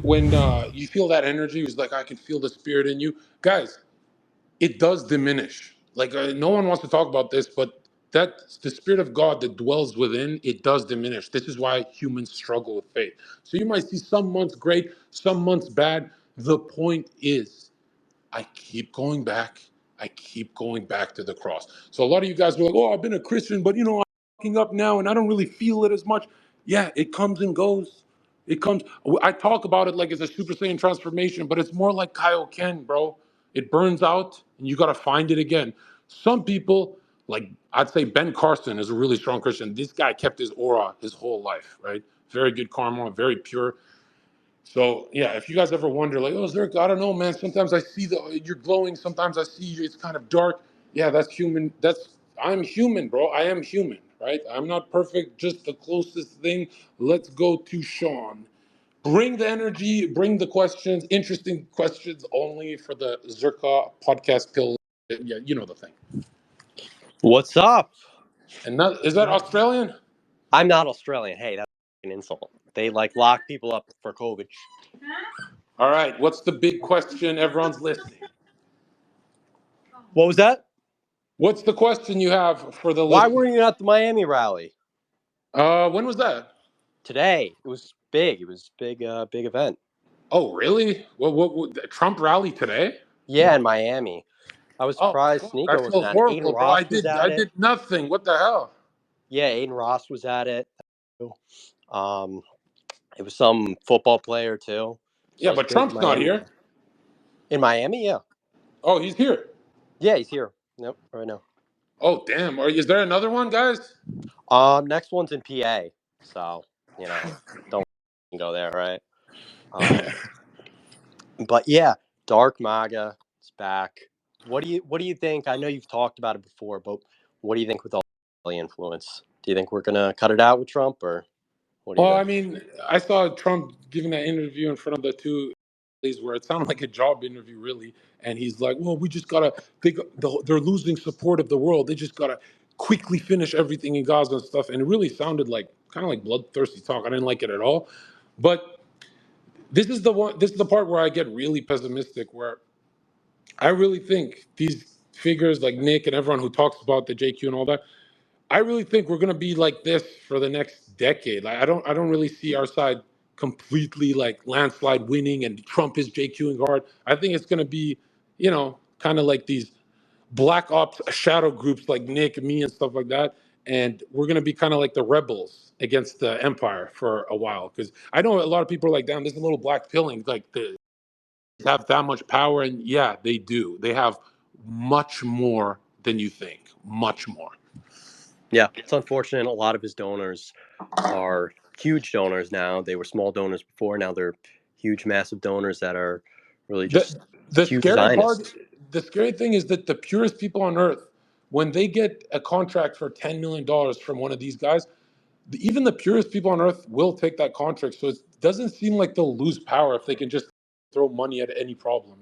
when you feel that energy, it's like I can feel the spirit in you, guys. It does diminish. Like no one wants to talk about this, but that the spirit of God that dwells within it does diminish. This is why humans struggle with faith. So you might see some months great, some months bad. The point is, I keep going back. I keep going back to the cross. So a lot of you guys were like, "Oh, I've been a Christian, but I'm fucking up now, and I don't really feel it as much." Yeah, it comes and goes. It comes. I talk about it like it's a Super Saiyan transformation, but it's more like Kaioken, bro. It burns out, and you got to find it again. Some people, like I'd say Ben Carson, is a really strong Christian. This guy kept his aura his whole life, right? Very good karma, very pure. So yeah, if you guys ever wonder, like, oh, Zerk, I don't know, man. Sometimes I see you're glowing. Sometimes I see it's kind of dark. Yeah, that's human. I'm human, bro. I am human, right? I'm not perfect. Just the closest thing. Let's go to Sean. Bring the energy. Bring the questions. Interesting questions only for the Zerka podcast pill. Yeah, you know the thing. What's up? And is that Australian? I'm not Australian. Hey, that's an insult. They lock people up for COVID. All right. What's the big question? Everyone's listening. What was that? What's the question you have for the Why listeners? were you at the Miami rally? When was that? Today. It was big. It was big event. Oh, really? What Trump rally today? Yeah, in Miami. I was Oh, surprised fuck, I Sneeko feel wasn't at it. Aiden horrible, bro. Ross was I at it. did nothing. What the hell? Yeah, Aiden Ross was at it. It was some football player too. Yeah, It was but big Trump's not Miami. here. In Miami, yeah. Oh, he's here. Yeah, he's here. Nope, right now. Oh, damn. Is there another one, guys? Next one's in PA. So, don't go there, right? But yeah, Dark MAGA is back. What do you think? I know you've talked about it before, but what do you think with all the influence? Do you think we're gonna cut it out with Trump, or what do you Well, think? I mean, I saw Trump giving that interview in front of the two where it sounded like a job interview, really. And he's like, well, we just gotta, they're losing support of the world. They just gotta quickly finish everything in Gaza and stuff. And it really sounded like kind of like bloodthirsty talk. I didn't like it at all. But this is the part where I get really pessimistic, where I really think these figures like Nick and everyone who talks about the JQ and all that, I really think we're gonna be like this for the next decade. Like I don't really see our side completely like landslide winning and Trump is JQing hard. I think it's gonna be, kind of like these black ops shadow groups like Nick, me, and stuff like that. And we're gonna be kind of like the rebels against the empire for a while. Because I know a lot of people are like, damn, this is a little black pilling. Like they have that much power, and yeah, they do. They have much more than you think. Much more. Yeah, it's unfortunate. A lot of his donors are huge donors now. They were small donors before. Now they're huge, massive donors that are really just The huge scary part, Zionists. the scary thing is that the purest people on earth, when they get a contract for $10 million from one of these guys, even the purest people on earth will take that contract. So it doesn't seem like they'll lose power if they can just throw money at any problem,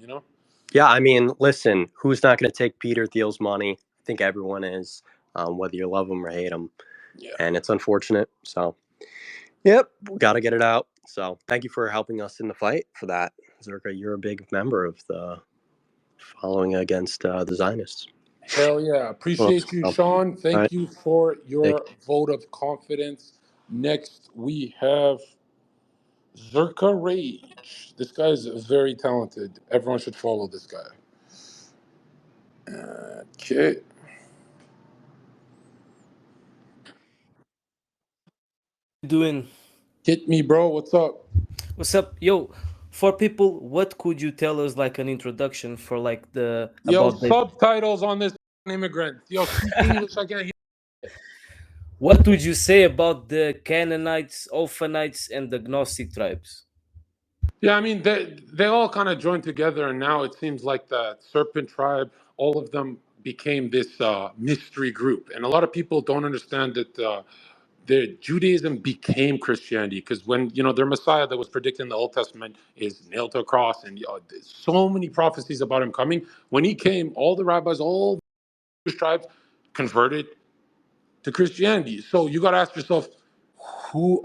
Yeah, I mean, listen, who's not going to take Peter Thiel's money? I think everyone is, whether you love him or hate him. Yeah. And it's unfortunate. So, yep, got to get it out. So, thank you for helping us in the fight for that. Zerka, you're a big member of the following against the Zionists. Hell yeah. Appreciate you, Sean. Thank you for your vote of confidence. Next, we have Zerka Rage. This guy is very talented. Everyone should follow this guy. Okay. Doing? Hit me, bro. What's up? What's up, yo? For people, what could you tell us like an introduction for like the about the subtitles on this immigrant. Yo, speak English. I can't hear. What would you say about the Canaanites, Ophanites, and the Gnostic tribes? Yeah, I mean they all kind of joined together, and now it seems like the Serpent tribe, all of them became this mystery group, and a lot of people don't understand that their Judaism became Christianity because when their Messiah that was predicted in the Old Testament is nailed to a cross, and so many prophecies about him coming. When he came, all the rabbis, all the tribes converted to Christianity. So you got to ask yourself, who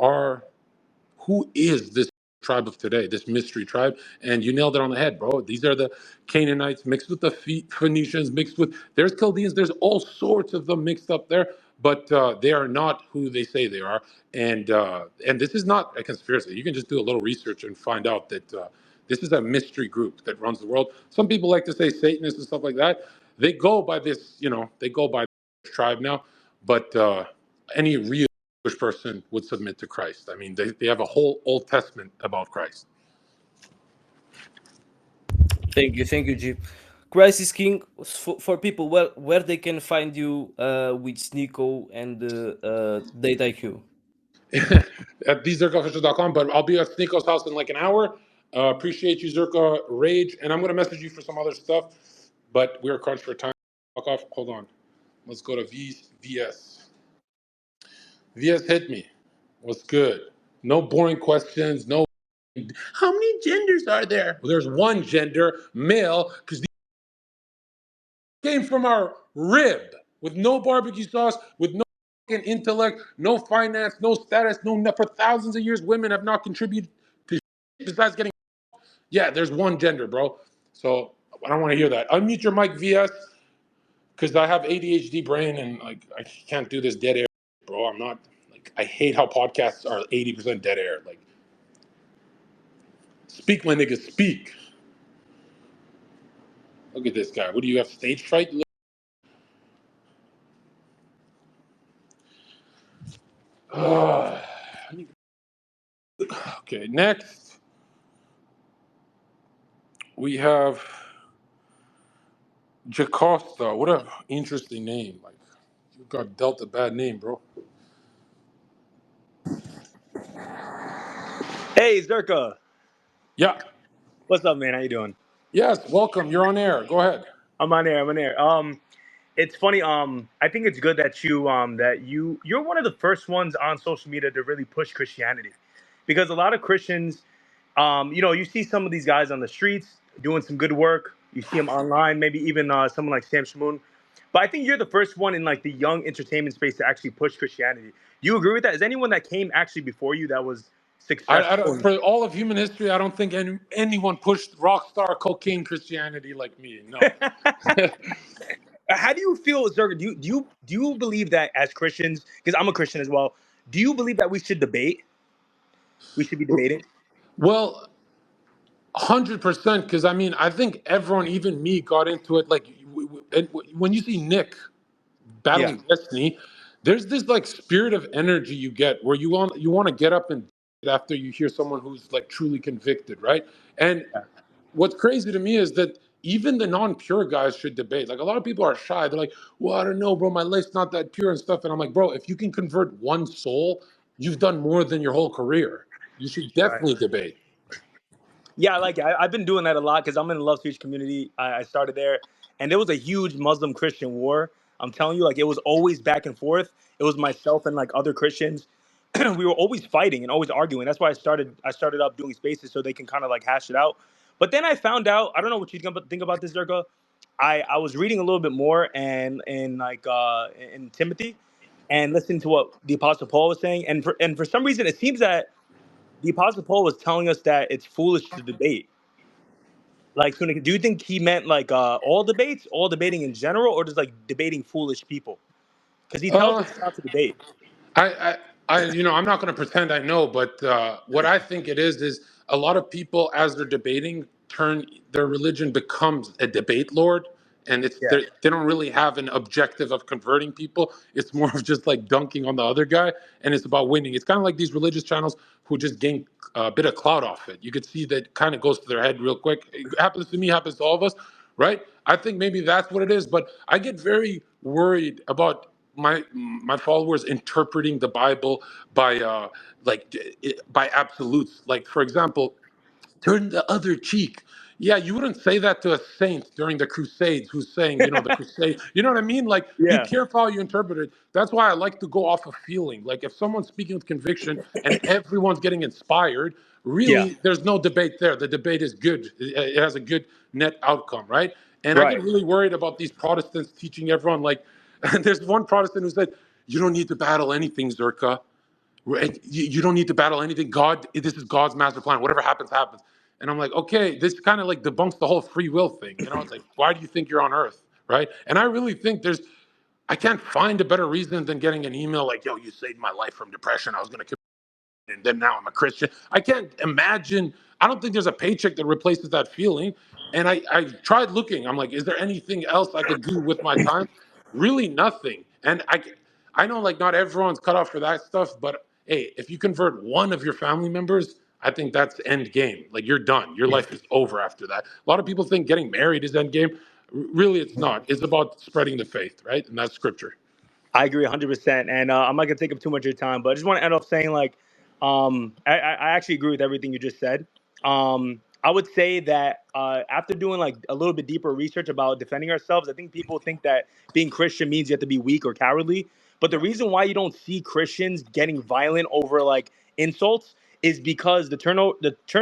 is this tribe of today, this mystery tribe. And you nailed it on the head, bro. These are the Canaanites mixed with the Phoenicians, mixed with, there's Chaldeans, there's all sorts of them mixed up there, but they are not who they say they are. And this is not a conspiracy. You can just do a little research and find out that this is a mystery group that runs the world. Some people like to say Satanists and stuff like that. They go by this, they go by this tribe now, but any real Jewish person would submit to Christ. I mean, they have a whole Old Testament about Christ. Thank you, G. Crisis King, for people where they can find you with Sneeko and DateIQ. At thezerkaofficial.com, but I'll be at Sneeko's house in like an hour. Appreciate you, Zerka Rage, and I'm going to message you for some other stuff, but we're crunched for time. Fuck off. Hold on. Let's go to VS. VS, hit me. What's good? No boring questions. No. How many genders are there? Well, there's one gender, male, because came from our rib with no barbecue sauce, with no fucking intellect, no finance, no status, for thousands of years, women have not contributed to shit besides getting. Yeah, there's one gender, bro. So I don't want to hear that. Unmute your mic, VS, because I have ADHD brain and like I can't do this dead air, bro. I'm not like I hate how podcasts are 80% dead air. Like, speak, my nigga, speak. Look at this guy. What do you have? Stage fright? Okay, next we have Jacosta. What a interesting name. Like, you got dealt a bad name, bro. Hey, Zherka. Yeah. What's up, man? How you doing? Yes, welcome. You're on air. Go ahead. I'm on air. It's funny. I think it's good that you're one of the first ones on social media to really push Christianity, because a lot of Christians, you see some of these guys on the streets doing some good work. You see them online, maybe even someone like Sam Shamoun. But I think you're the first one in like the young entertainment space to actually push Christianity. Do you agree with that? Is anyone that came actually before you that was I successful? don't, for all of human history, I don't think anyone pushed rock star cocaine Christianity like me. No. How do you feel, Zerga? Do you believe that as Christians? Because I'm a Christian as well. Do you believe that we should debate? We should be debating. Well, 100%. Because I mean, I think everyone, even me, got into it. Like, when you see Nick Yeah. battling Destiny, there's this like spirit of energy you get where you want to get up and after you hear someone who's like truly convicted, right? And Yeah. what's crazy to me is that even the non-pure guys should debate. Like, a lot of people are shy. They're like, well, I don't know, bro, my life's not that pure and stuff. And I'm like, bro, if you can convert one soul, you've done more than your whole career. You should Right. definitely debate. Yeah, I like it. I've been doing that a lot because I'm in the Love Speech community. I started there, and there was a huge Muslim Christian war. I'm telling you, like it was always back and forth. It was myself and like other Christians. We were always fighting and always arguing. That's why I started up doing spaces so they can kind of like hash it out. But then I found out, I don't know what you think about this, Zerka. I was reading a little bit more and in Timothy, and listening to what the Apostle Paul was saying, and for some reason it seems that the Apostle Paul was telling us that it's foolish to debate. Like, so do you think he meant like all debates, all debating in general, or just like debating foolish people? Because he tells Uh, us not to debate. I, I'm not going to pretend I know, but what I think it is a lot of people, as they're debating, turn their religion becomes a debate lord, and Yeah, they don't really have an objective of converting people. It's more of just like dunking on the other guy, and it's about winning. It's kind of like these religious channels who just gain a bit of clout off it. You could see that kind of goes to their head real quick. It happens to me, happens to all of us, right? I think maybe that's what it is, but I get very worried about my followers interpreting the Bible by by absolutes. Like, for example, turn the other cheek. Yeah, you wouldn't say that to a saint during the Crusades who's saying, the crusade. You know what I mean? Like, be yeah, careful how you interpret it. That's why I like to go off of feeling. Like, if someone's speaking with conviction and everyone's getting inspired, yeah. really, there's no debate there. The debate is good. It has a good net outcome, right? And I Right. get really worried about these Protestants teaching everyone, like, and there's one Protestant who said, you don't need to battle anything, Zerka. You don't need to battle anything. This is God's master plan. Whatever happens, happens. And I'm like, okay, this kind of like debunks the whole free will thing. You know, it's like, why do you think you're on Earth, right? And I really think I can't find a better reason than getting an email like, yo, you saved my life from depression. I was going to and then now I'm a Christian. I can't imagine. I don't think there's a paycheck that replaces that feeling. And I tried looking. I'm like, is there anything else I could do with my time? Really, nothing. And I know like not everyone's cut off for that stuff, but hey, if you convert one of your family members, I think that's end game. Like you're done. Your life is over after that. A lot of people think getting married is end game. Really, it's not. It's about spreading the faith, right? And that's scripture. I agree 100%. And I'm not going to take up too much of your time, but I just want to end off saying, like, I actually agree with everything you just said. I would say that after doing like a little bit deeper research about defending ourselves, I think people think that being Christian means you have to be weak or cowardly. But the reason why you don't see Christians getting violent over like insults is because the turn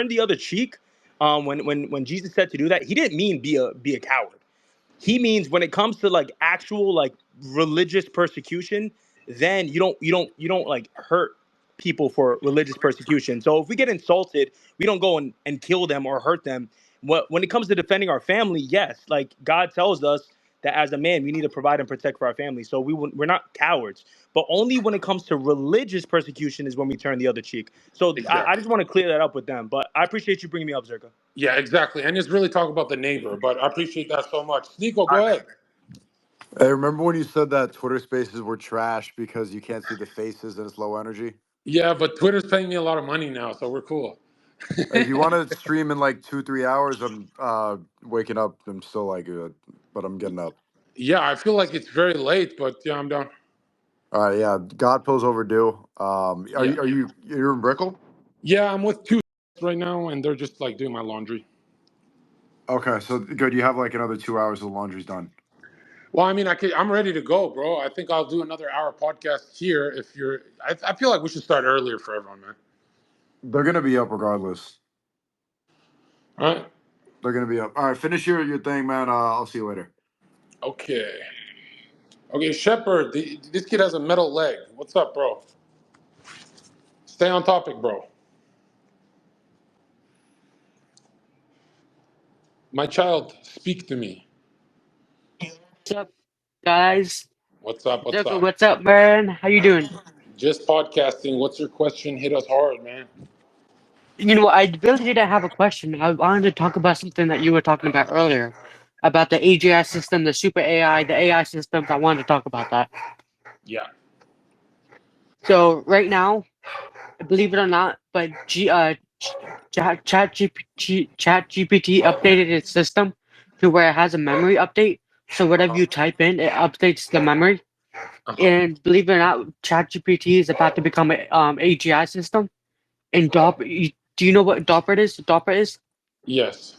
the other cheek. When Jesus said to do that, he didn't mean be a coward. He means when it comes to like actual like religious persecution, then you don't like hurt people for religious persecution. So if we get insulted, we don't go and kill them or hurt them. When it comes to defending our family, yes, like God tells us that as a man we need to provide and protect for our family. So we're not cowards, but only when it comes to religious persecution is when we turn the other cheek. So I Exactly. just want to clear that up with them. But I appreciate you bringing me up, Zherka. Yeah, exactly. And it's really talk about the neighbor, but I appreciate that so much. Nico, All go right, man. ahead. Hey, remember when you said that Twitter Spaces were trash because you can't see the faces and it's low energy? Yeah, but Twitter's paying me a lot of money now, so we're cool. If you want to stream in like 2-3 hours, I'm waking up. I'm still like, but I'm getting up. Yeah, I feel like it's very late, but yeah, I'm done. All right, yeah. God pill's overdue. Yeah. You're in Brickell? Yeah, I'm with two right now, and they're just like doing my laundry. Okay, so good. You have like another 2 hours. The laundry's done. Well, I mean, I'm ready to go, bro. I think I'll do another hour podcast here if you're. I feel like we should start earlier for everyone, man. They're gonna be up regardless. All right. They're gonna be up. All right, finish your thing, man. I'll see you later. Okay. Okay, Shepard, this kid has a metal leg. What's up, bro? Stay on topic, bro. My child, speak to me. What's up, guys? What's up? What's Zherka, up? what's up, man? How you doing? Just podcasting. What's your question? Hit us hard, man. You know, I really didn't have a question. I wanted to talk about something that you were talking about earlier, about the AGI system, the super AI, the AI systems. I wanted to talk about that. Yeah. So right now, believe it or not, but ChatGPT updated its system to where it has a memory update. So whatever you type in, it updates the memory. Uh-huh. And believe it or not, ChatGPT is about to become a AGI system. And DARPA, do you know what DARPA is? DARPA is? Yes.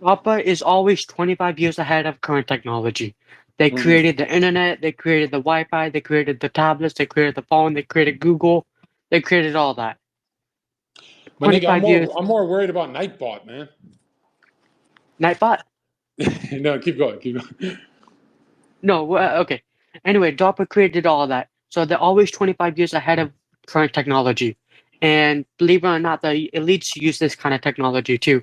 DARPA is always 25 years ahead of current technology. They Hmm. created the internet, they created the Wi-Fi, they created the tablets, they created the phone, they created Google, they created all that. My nigga, 25 years. I'm more worried about Nightbot, man. Nightbot? No, keep going, keep going. No, okay. Anyway, DARPA created all that. So they're always 25 years ahead of current technology. And believe it or not, the elites use this kind of technology too.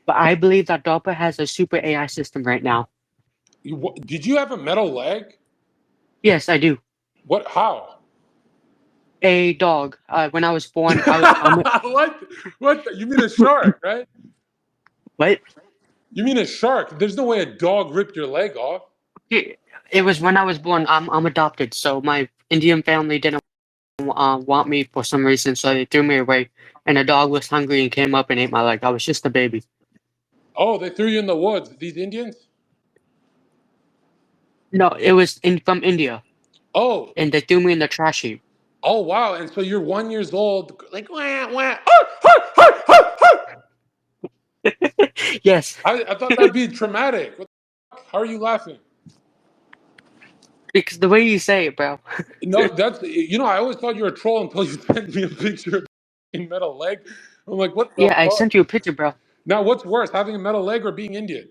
But I believe that DARPA has a super AI system right now. Did you have a metal leg? Yes, I do. What? How? A dog. When I was born, I'm What? What? You mean a shark, right? what? You mean a shark? There's no way a dog ripped your leg off. It was when I was born. I'm adopted, so my Indian family didn't want me for some reason, so they threw me away. And the dog was hungry and came up and ate my leg. I was just a baby. Oh, they threw you in the woods. These Indians? No, it was from India, Oh, and they threw me in the trash heap. oh wow! And so you're 1 year old, like wah wah. Yes, I thought that'd be traumatic. What the fuck? How are you laughing? because the way you say it, bro. No, that's I always thought you were a troll until you sent me a picture of a metal leg. I'm like, what the Yeah, I fuck? sent you a picture, bro. Now, what's worse, having a metal leg or being Indian?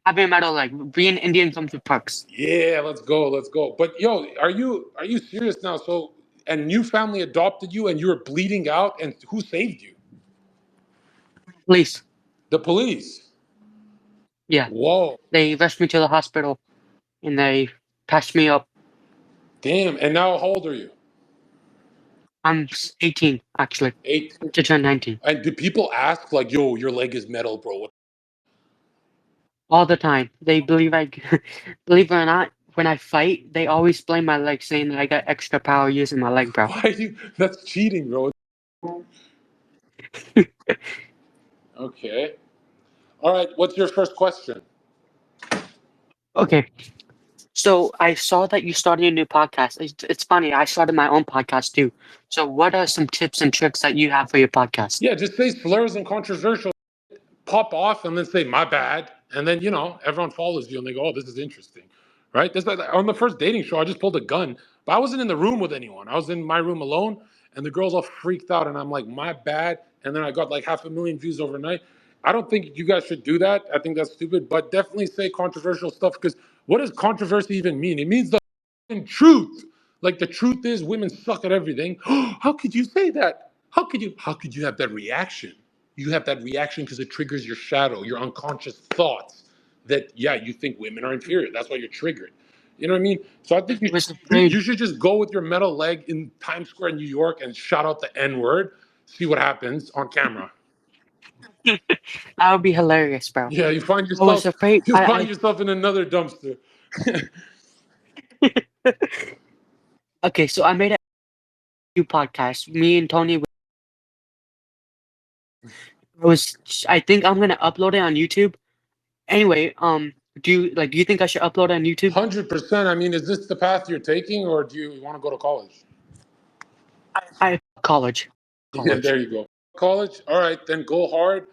Having a metal leg. Being Indian comes with perks. Yeah, let's go, let's go. But yo, are you serious now? So, and new family adopted you, and you were bleeding out, and who saved you? Police. The police. Yeah. Whoa, They rushed me to the hospital and they patched me up. damn. And now, how old are you? I'm 18, actually. 18. To turn 19. And do people ask like, "Yo, your leg is metal, bro"? All the time. They believe believe it or not, when I fight, they always blame my leg, saying that I got extra power using my leg, bro. Why are you? That's cheating, bro. Okay. All right. What's your first question? Okay. So I saw that you started a new podcast. It's funny. I started my own podcast too. So what are some tips and tricks that you have for your podcast? Yeah, just say slurs and controversial. Pop off and then say my bad, and then everyone follows you and they go, "Oh, this is interesting," right? That's like on the first dating show. I just pulled a gun, but I wasn't in the room with anyone. I was in my room alone, and the girls all freaked out, and I'm like, "My bad," and then I got like 500,000 views overnight. I don't think you guys should do that. I think that's stupid, but definitely say controversial stuff because what does controversy even mean? It means the truth. Like the truth is, women suck at everything. How could you say that? How could you have that reaction? You have that reaction because it triggers your shadow, your unconscious thoughts that, yeah, you think women are inferior. That's why you're triggered. You know what I mean? So I think I was afraid. you should just go with your metal leg in Times Square in New York and shout out the N word, see what happens on camera. That would be hilarious, bro. Yeah, I was afraid. you find yourself in another dumpster. Okay, so I made a new podcast. Me and Tony. I think I'm gonna upload it on YouTube. Anyway, do you think I should upload it on YouTube? 100%. I mean, is this the path you're taking, or do you want to go to college? I college. Yeah, there you go. College, all right, then go hard.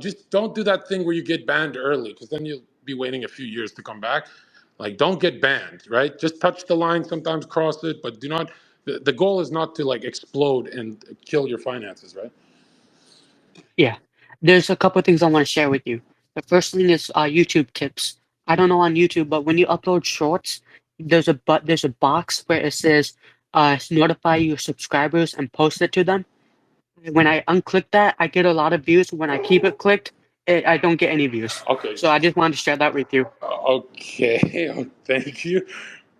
Just don't do that thing where you get banned early, because then you'll be waiting a few years to come back. Like, don't get banned, right? Just touch the line, sometimes cross it, but do not. The goal is not to like explode and kill your finances, right? Yeah, there's a couple things I want to share with you. The first thing is YouTube tips. I don't know on YouTube, but when you upload shorts, there's a box where it says notify your subscribers and post it to them. When I unclick that, I get a lot of views. When I keep it clicked, I don't get any views. Okay. So I just wanted to share that with you. Okay. Thank you.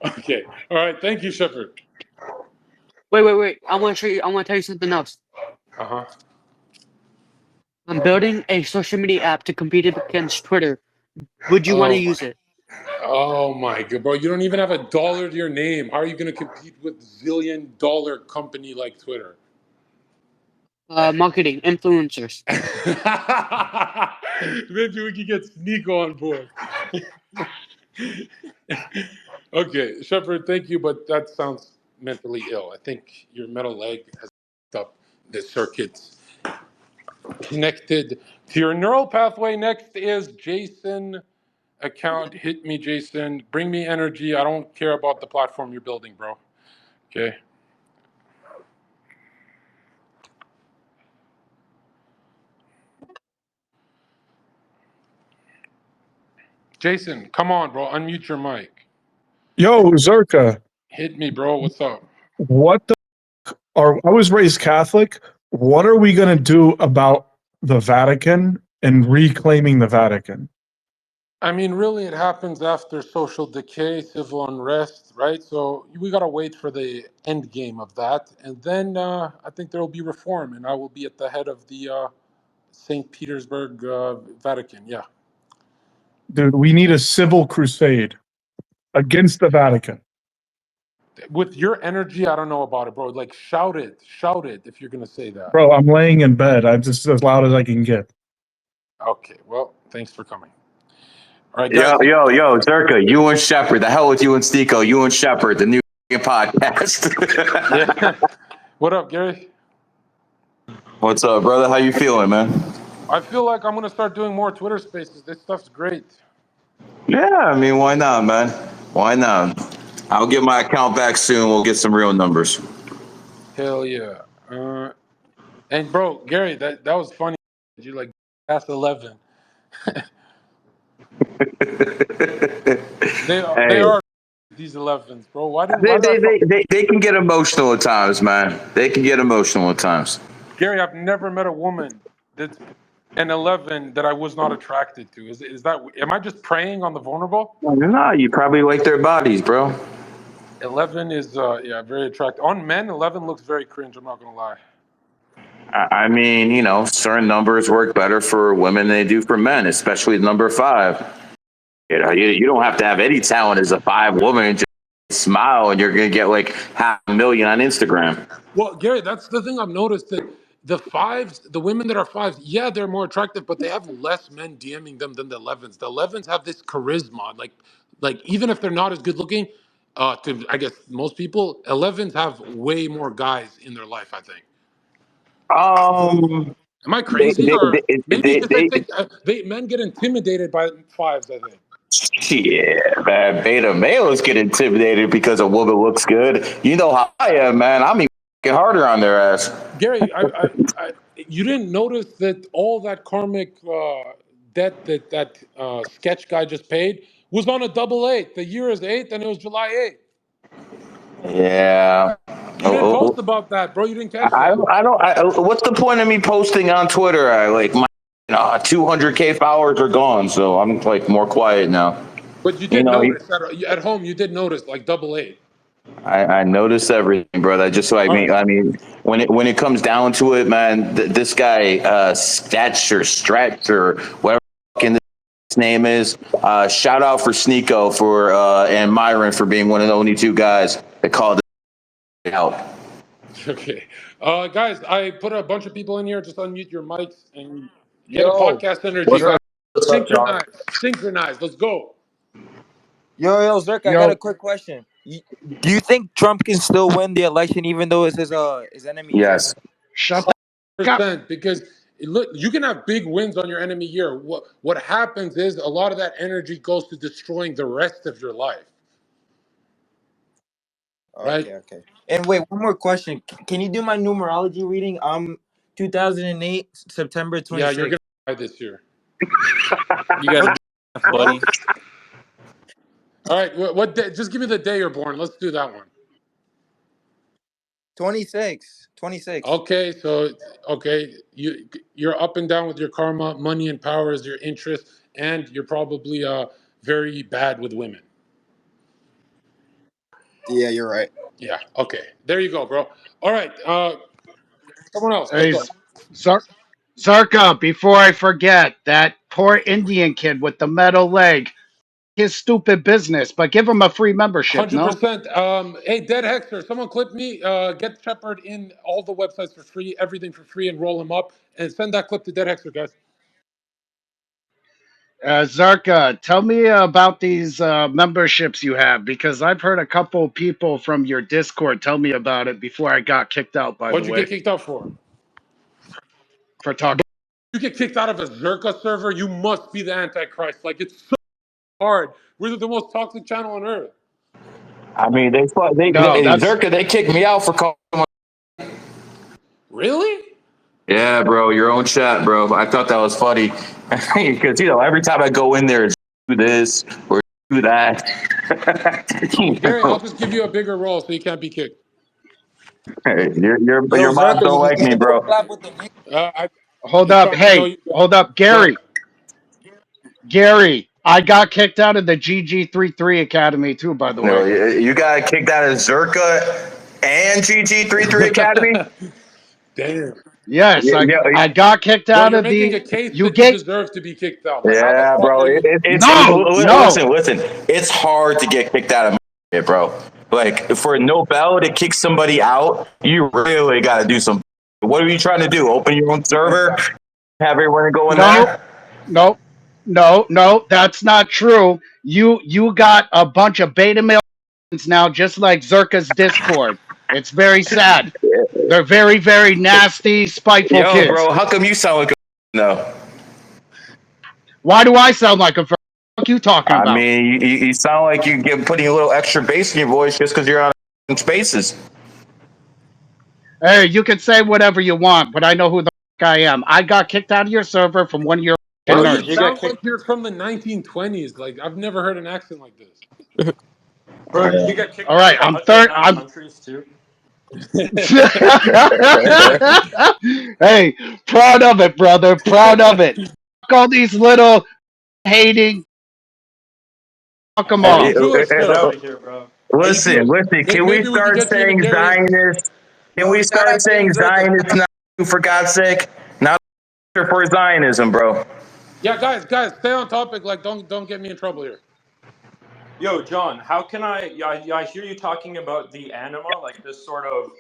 Okay. All right. Thank you, Shepard. Wait. I want to show you. I want to tell you something else. Uh huh. I'm building a social media app to compete against Twitter. Would you want to use it? Oh my god, bro! You don't even have $1 to your name. How are you going to compete with $1 zillion company like Twitter? Marketing influencers. Maybe we could get Sneeko on board. Okay, Shepard, thank you, but that sounds mentally ill. I think your metal leg has up the circuits connected to your neural pathway. Next is Jason account. Hit me, Jason. Bring me energy. I don't care about the platform you're building, bro. Okay. Jason, come on, bro. Unmute your mic. Yo, Zherka, Hit me, bro. What's up? what the I was raised Catholic. What are we going to do about the Vatican and reclaiming the Vatican? I mean, really, it happens after social decay, civil unrest, right? So we got to wait for the end game of that. And then I think there will be reform, and I will be at the head of the St. Petersburg Vatican. Yeah. Dude, we need a civil crusade against the Vatican. With your energy, I don't know about it, bro. Like, shout it if you're going to say that. Bro, I'm laying in bed. I'm just as loud as I can get. Okay. Well, thanks for coming. All right, guys. Yo, Zherka, you and Shepard. The hell with you and Sneeko. You and Shepard, the new podcast. Yeah. What up, Gary? What's up, brother? How you feeling, man? I feel like I'm going to start doing more Twitter spaces. This stuff's great. Yeah, I mean, why not, man? Why not? I'll get my account back soon. We'll get some real numbers. Hell yeah. And bro, Gary, that was funny. You like past 11. They Hey, are these 11s, bro. Why do I they can get emotional at times, man. They can get emotional at times. Gary? I've never met a woman that's an 11 that I was not attracted to. Is that? Am I just preying on the vulnerable? No, you probably like their bodies, bro. 11 is yeah, very attractive. On men, 11 looks very cringe. I'm not gonna lie. I mean, you know, certain numbers work better for women than they do for men, especially number 5. You know, you don't have to have any talent as a 5 woman. Just smile, and you're gonna get like 500,000 on Instagram. Well, Gary, that's the thing I've noticed that the 5s, the women that are 5s, yeah, they're more attractive, but they have less men DMing them than the 11s. The 11s have this charisma, like even if they're not as good looking, to I guess most people, 11s have way more guys in their life. I think. Um, Am I they crazy, they or maybe they, because I they, think men get intimidated by 5s? I think. Yeah, man. Beta males get intimidated because a woman looks good. You know how I am, man. I'm even harder on their ass. Gary, you didn't notice that all that karmic debt that sketch guy just paid was on a double 8. The year is 8, and it was July 8th. Yeah. You didn't post about that, bro. You didn't catch I that. don't. What's the point of me posting on Twitter? I like my 200K followers are gone, so I'm like more quiet now. But you You did know, notice at home. You did notice like double 8. I notice everything, brother. Just so All right. I mean, when it comes down to it, man, this guy, Stratcher, whatever his name is, shout out for Sneeko and Myron for being one of the only 2 guys that called it out. Okay. Guys, I put a bunch of people in here. Just unmute your mics and get a Yo, podcast energy, What's guys. up? What's up, John? Synchronize. Let's go. yo, Zherka, I got Yo, a quick question. Do you think Trump can still win the election even though it's his enemy year? Yes. shut the fuck up. Percent, because look, you can have big wins on your enemy year. What happens is a lot of that energy goes to destroying the rest of your life, right? Okay. And wait, one more question. Can you do my numerology reading? 2008, September Yeah, you're 26th. gonna die this year. You got a buddy. All right, what day? Just give me the day you're born. Let's do that one. 26. Okay, so okay, you're up and down with your karma. Money and power is your interest, and you're probably very bad with women. Yeah, you're right. Yeah. Okay. There you go, bro. All right. Someone else. Let's Hey, go. Zarka, before I forget, that poor Indian kid with the metal leg, his stupid business, but give him a free membership, no? 100%. Hey, Dead Hexer, someone clip me. Get Shepard in all the websites for free, everything for free, and roll him up. And send that clip to Dead Hexer, guys. Zarka, tell me about these memberships you have because I've heard a couple people from your Discord tell me about it before I got kicked out, by the What'd you get way, kicked out for? for talking. You get kicked out of a Zherka server, you must be the Antichrist. Like, it's so hard. We're the most toxic channel on earth. I mean, they No, that's Zherka, they kicked me out for calling. Really? Yeah, bro, your own chat, bro. I thought that was funny because every time I go in there, it's do this or do that. Gary, I'll just give you a bigger role so you can't be kicked. Your Yo, mods Zherka, don't you like can me, do a bro. collab with the Knicks. hold He's up. trying to know Hey, you. hold up, Go ahead. Gary. I got kicked out of the GG33 Academy too, by the No, way. you got kicked out of Zherka and GG33 Academy. Damn. Yes, Yeah, I got kicked Bro, out you're of making the a case you that you get deserve to be kicked out. Like, how the yeah, fuck bro. are you? no. Listen. It's hard to get kicked out of my shit, bro. Like for Nobel to kick somebody out, you really got to do some. What are you trying to do? Open your own server? Have everyone go in No, there? no, that's not true. You got a bunch of beta male now, just like Zerka's Discord. It's very sad. They're very, very nasty, spiteful Yo, kids. bro, how come you sound like a no? Why do I sound like a what are you talking I about? mean, you sound like you get putting a little extra bass in your voice just because you're on spaces. Hey, you can say whatever you want, but I know who the I am. I got kicked out of your server from one of your Bro, Bernard, you did you get sound kicked? like you're from the 1920s. Like I've never heard an accent like this. Bro, did you get kicked All out right, of I'm 109 countries too? Hey, proud of it, brother. Proud of it. Fuck all these little hating. Fuck them Oh, you all. Jewish Get still? out of here, bro. Are you Listen, Jewish? listen. Can we Maybe we could start get you saying Unitarian. Zionist? Can Yo, we shout start out Jon saying Zherka. Zionist now for God's sake? Not for Zionism, bro. Yeah, guys, stay on topic. Like, don't get me in trouble here. Yo, John, how can I hear you talking about the anima, like this sort of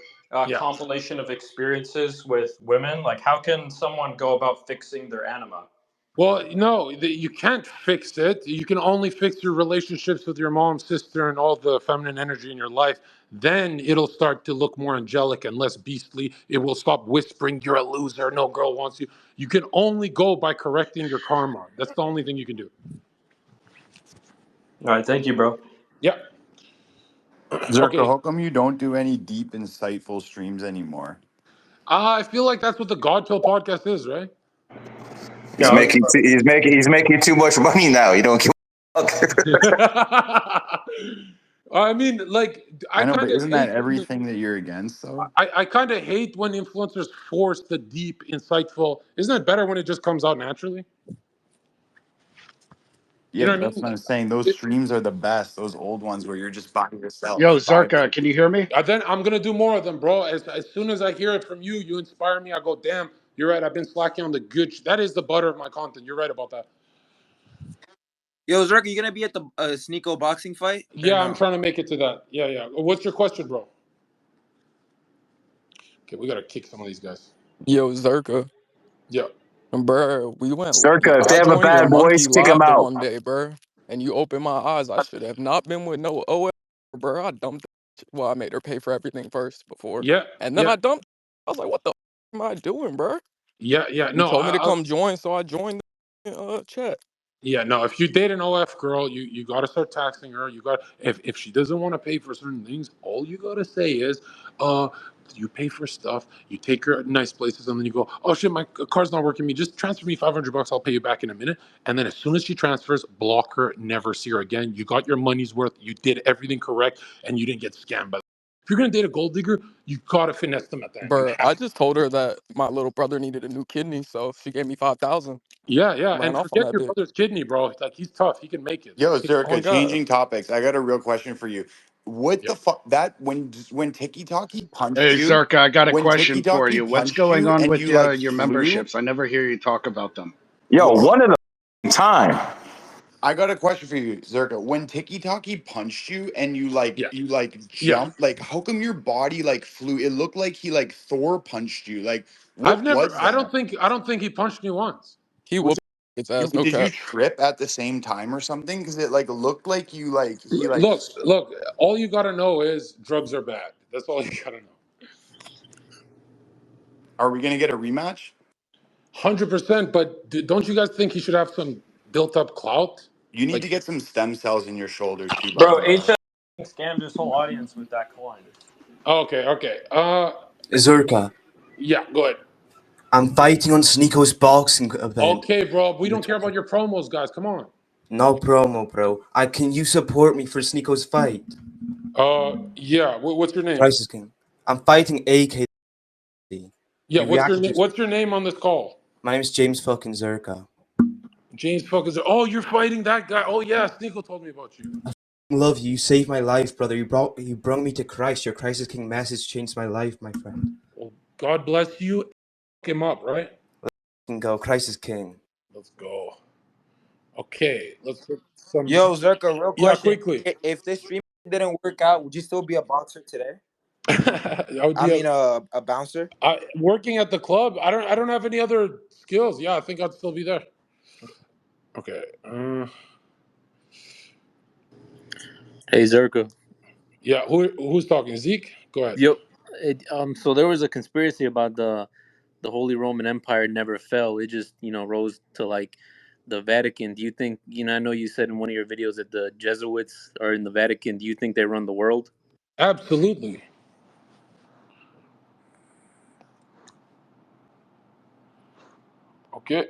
Yeah. compilation of experiences with women. Like, how can someone go about fixing their anima? Well, no, you can't fix it. You can only fix your relationships with your mom, sister, and all the feminine energy in your life. Then it'll start to look more angelic and less beastly. It will stop whispering, "You're a loser. No girl wants you." You can only go by correcting your karma. That's the only thing you can do. All right, thank you, bro. Yeah. Zerko, Okay. how come you don't do any deep, insightful streams anymore? I feel like that's what the God Pill podcast is, right? He's Yeah, making he's making too much money now. You don't give a fuck. I mean, like, I I know, kind but of isn't that hate when everything that you're against, though? I kind of hate when influencers force the deep, insightful. Isn't it better when it just comes out naturally? You Yeah, know but what I that's mean? what I'm saying. Those streams are the best. Those old ones where you're just by yourself. Yo, Five Zerka, can minutes. you hear me? Then I'm gonna do more of them, bro. As soon as I hear it from you, you inspire me. I go, damn, you're right. I've been slacking on the good. That is the butter of my content. You're right about that. Yo, Zerka, you gonna be at the Sneeko boxing fight or Yeah, I'm no? trying to make it to that. Yeah. What's your question, bro? Okay, we gotta kick some of these guys. Yo, Zerka, Yeah. bruh, we went. Circa, if they I have a joined your bad voice, monkey kick him live the out. one day, bruh, and you opened my eyes. I should have not been with no OS, bruh. I dumped. Well, I made her pay for everything first before, Yeah. and then Yeah. I dumped. I was like, "What the am I doing, bruh?" Yeah. You No, told me to come join, so I joined the chat. yeah, no. If you date an OF girl, you got to start taxing her. You got if she doesn't want to pay for certain things, all you got to say is, uh, you pay for stuff. You take her to nice places, and then you go, oh shit, my car's not working. Me, just transfer me $500. I'll pay you back in a minute. And then as soon as she transfers, block her. Never see her again. You got your money's worth. You did everything correct, and you didn't get scammed by. If you're gonna date a gold digger, you gotta finesse them at the end. You Bruh, have I to. just told her that my little brother needed a new kidney, so she gave me 5,000. Yeah, Ran and off on forget that your bitch. brother's kidney, bro. Like he's tough. He can make it. Yo, On Zerka, God, changing topics. I got a real question for you. What Yeah. the fuck? That when Tiki Taki Hey, punched you, Zerka, I got a when question Tiki for Taki you. What's punched going you, on and with you like your flew. memberships? I never hear you talk about them. Yo, one at a time. I got a question for you, Zerka. When Tiki Taki punched you and Yeah. you like Yeah. jumped, like how come your body like flew? It looked like he like Thor punched you. Like I've what never. was that? I don't think he punched me once. he Was whooped it his you? ass. No Did you cap. trip at the same time or something? Because it like looked like you like he like. Look. All you gotta know is drugs are bad. That's all you gotta know. Are we gonna get a rematch? 100%. But don't you guys think he should have some built-up clout? You need to Like, get some stem cells in your shoulders too, by the bro. way. HS scammed his whole audience with that coin. okay. Zerka, Yeah. Go ahead. I'm fighting on Sneeko's boxing event. Okay, bro. We don't care about your promos, guys. Come on. No promo, bro. Can you support me for Sneeko's fight? Yeah. What's your name? Crisis King. I'm fighting AK. Yeah. You reacted to. What's your name on this call? My name is James fucking Zerka. James Focus. Oh, you're fighting that guy. Oh yeah, Sneeko told me about you. Love you. You saved my life, brother. You brought me to Christ. Your Crisis King message changed my life, my friend. Well, God bless you. Fuck him up, right? Can go, Crisis King. Let's go. Okay, let's put some. Yo, Zerka, real Yeah, question. quickly. If this stream didn't work out, would you still be a boxer today? I would I be mean, a bouncer. working at the club. I don't have any other skills. Yeah, I think I'd still be there. Okay. Hey Zerka. Yeah. Who's talking? Zeke. Go ahead. Yep. So there was a conspiracy about the Holy Roman Empire never fell. It just rose to like the Vatican. Do you think I know you said in one of your videos that the Jesuits are in the Vatican. Do you think they run the world? Absolutely. Okay.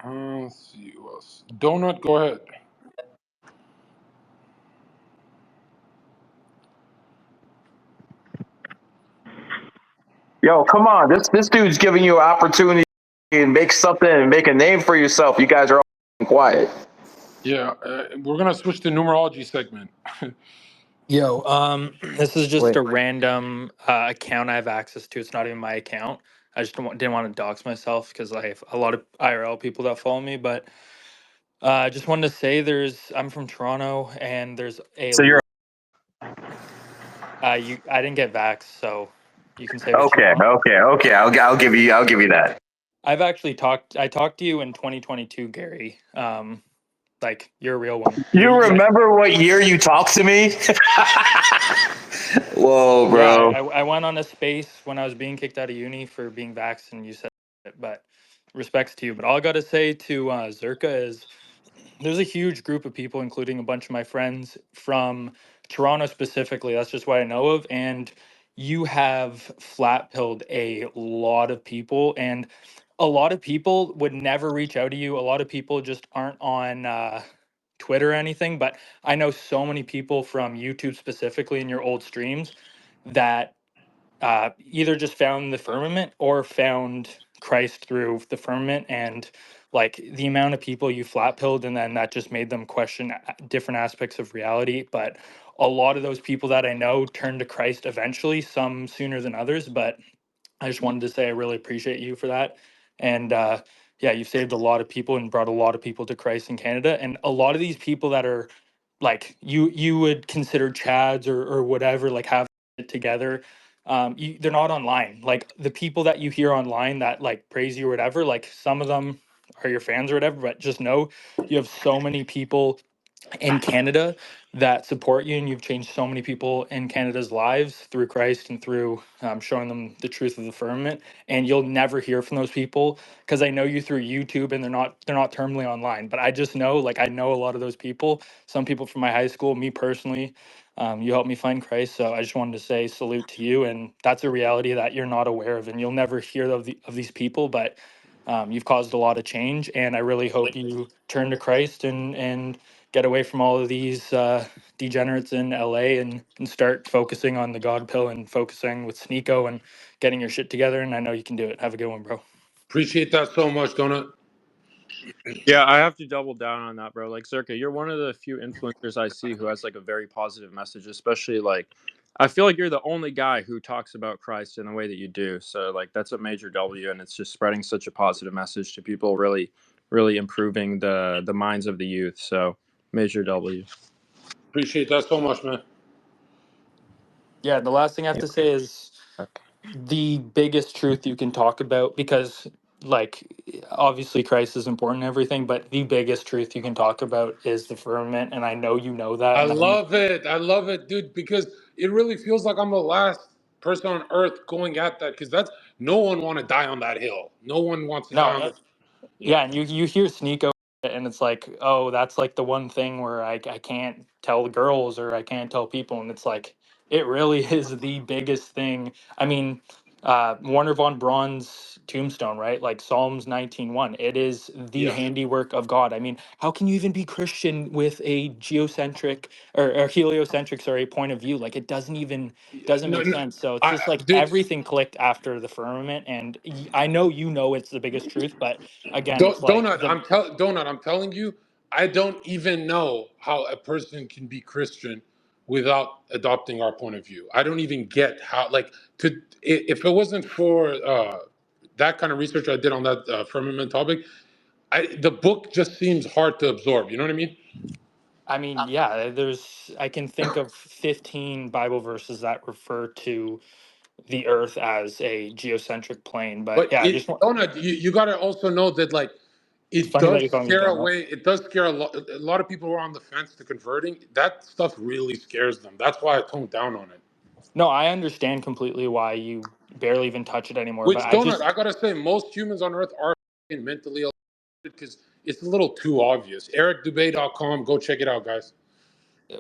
Let's see who else. Donut, go ahead. Yo, come on. This dude's giving you an opportunity to make something and make a name for yourself. You guys are all quiet. Yeah, we're gonna switch to numerology segment. Yo, this is just Wait, a random account I have access to. It's not even my account. I just didn't want to dox myself because I have a lot of IRL people that follow me. But I just wanted to say I'm from Toronto and there's So you're I didn't get vaxxed, so you can say what you okay. want. Okay. I'll give you that. I talked to you in 2022, Gary. Like you're a real one. You Yeah, remember what year you talked to me? Whoa, yeah. bro. I went on a space when I was being kicked out of uni for being vaxxed, and you said it, but respects to you. But all I got to say to Zherka is there's a huge group of people, including a bunch of my friends from Toronto specifically. That's just what I know of. And you have flat pilled a lot of people, and a lot of people would never reach out to you. A lot of people just aren't on Twitter or anything. But I know so many people from YouTube specifically in your old streams that either just found the firmament or found Christ through the firmament, and like the amount of people you flat pilled, and then that just made them question different aspects of reality. But a lot of those people that I know turned to Christ eventually, some sooner than others. But I just wanted to say I really appreciate you for that. And yeah, you've saved a lot of people and brought a lot of people to Christ in Canada. And a lot of these people that are like you would consider Chads or whatever, like have it together. They're not online. Like the people that you hear online that like praise you or whatever, like some of them are your fans or whatever, but just know you have so many people in Canada that support you, and you've changed so many people in Canada's lives through Christ and through showing them the truth of the firmament. And you'll never hear from those people because I know you through YouTube, and they're not terminally online. But I just know, like, I know a lot of those people. Some people from my high school, me personally. You helped me find Christ, so I just wanted to say salute to you. And that's a reality that you're not aware of, and you'll never hear of these people, but. You've caused a lot of change, and I really hope you turn to Christ and get away from all of these degenerates in LA and start focusing on the God pill and focusing with Sneeko and getting your shit together. And I know you can do it. Have a good one, bro. Appreciate that so much, Donut. Yeah, I have to double down on that, bro. Like Zerka, you're one of the few influencers I see who has like a very positive message, especially like I feel like you're the only guy who talks about Christ in the way that you do. So like that's a major W, and it's just spreading such a positive message to people, really, really improving the minds of the youth. So major W. Appreciate that so much, man. Yeah, the last thing I have yeah, to say is okay. the biggest truth you can talk about, because like obviously Christ is important and everything, but the biggest truth you can talk about is the firmament. And I know you know that. I And I'm love it. I love it, dude, because it really feels like I'm the last person on earth going at that, because that's no one want to die on that hill. No one wants to die on no. the yeah. Yeah, and you hear Sneeko, and it's like, oh, that's like the one thing where I can't tell the girls or I can't tell people, and it's like it really is the biggest thing. I mean, Warner von Braun's tombstone, right? Like Psalms 19:1. It is the Yeah. handiwork of God. I mean, how can you even be Christian with a geocentric or heliocentric, sorry, point of view? Like it doesn't No, make no, sense. So it's just like dude, everything clicked after the firmament, and I know you know it's the biggest truth, but again, it's like the Donut, I'm telling you, I don't even know how a person can be Christian without adopting our point of view. I don't even get how, like, if it wasn't for that kind of research I did on that firmament topic, the book just seems hard to absorb. You know what I mean? I mean, yeah, I can think of 15 Bible verses that refer to the earth as a geocentric plane, but But yeah, I just want Donut, you got to also know that, like, it's it funny that does you call me scare donut. away. It does scare a lot of people who are on the fence to converting. That stuff really scares them. That's why I toned down on it. No, I understand completely why you barely even touch it anymore, but Which I Donut, just I gotta say, most humans on Earth are mentally ill because it's a little too obvious. EricDubay.com, go check it out, guys.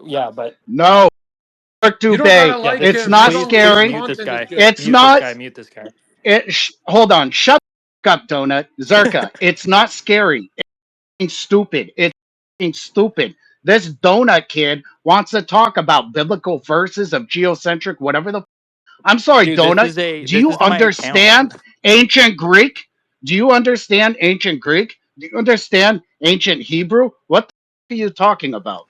yeah, but No, You don't gotta Dubay. yeah, like this It's him. You not please don't. His please scary. mute this content is guy. good. It's Mute this not. guy, mute this guy. Hold on. Shut up, Donut. Zerka, it's not scary. It's stupid. It's stupid. This Donut kid wants to talk about biblical verses of geocentric, whatever the. I'm sorry, Dude, Donut. Do this you is my account. understand ancient Greek? Do you understand ancient Greek? Do you understand ancient Hebrew? What the are you talking about?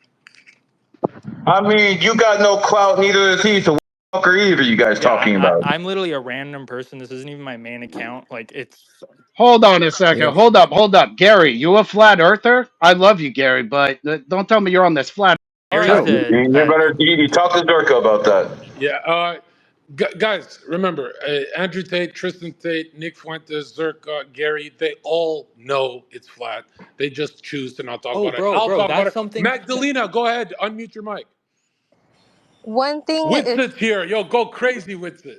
I mean, you got no clout, neither does he. So what the fuck are either you guys Yeah, talking about? I'm literally a random person. This isn't even my main account. Like it's Hold on a second. Yeah. Hold up. Gary, you a flat earther? I love you, Gary, but don't tell me you're on this flat earth Gary's too. You, a, you a better you talk to Zherka about that. Yeah. Guys, remember, Andrew Tate, Tristan Tate, Nick Fuentes, Zerka, Gary, they all know it's flat. They just choose to not talk oh, about it. I'll bro, talk about that's it. something. Magdalena, go ahead. Unmute your mic. One thing is Witsit's here. Yo, go crazy, Witsit.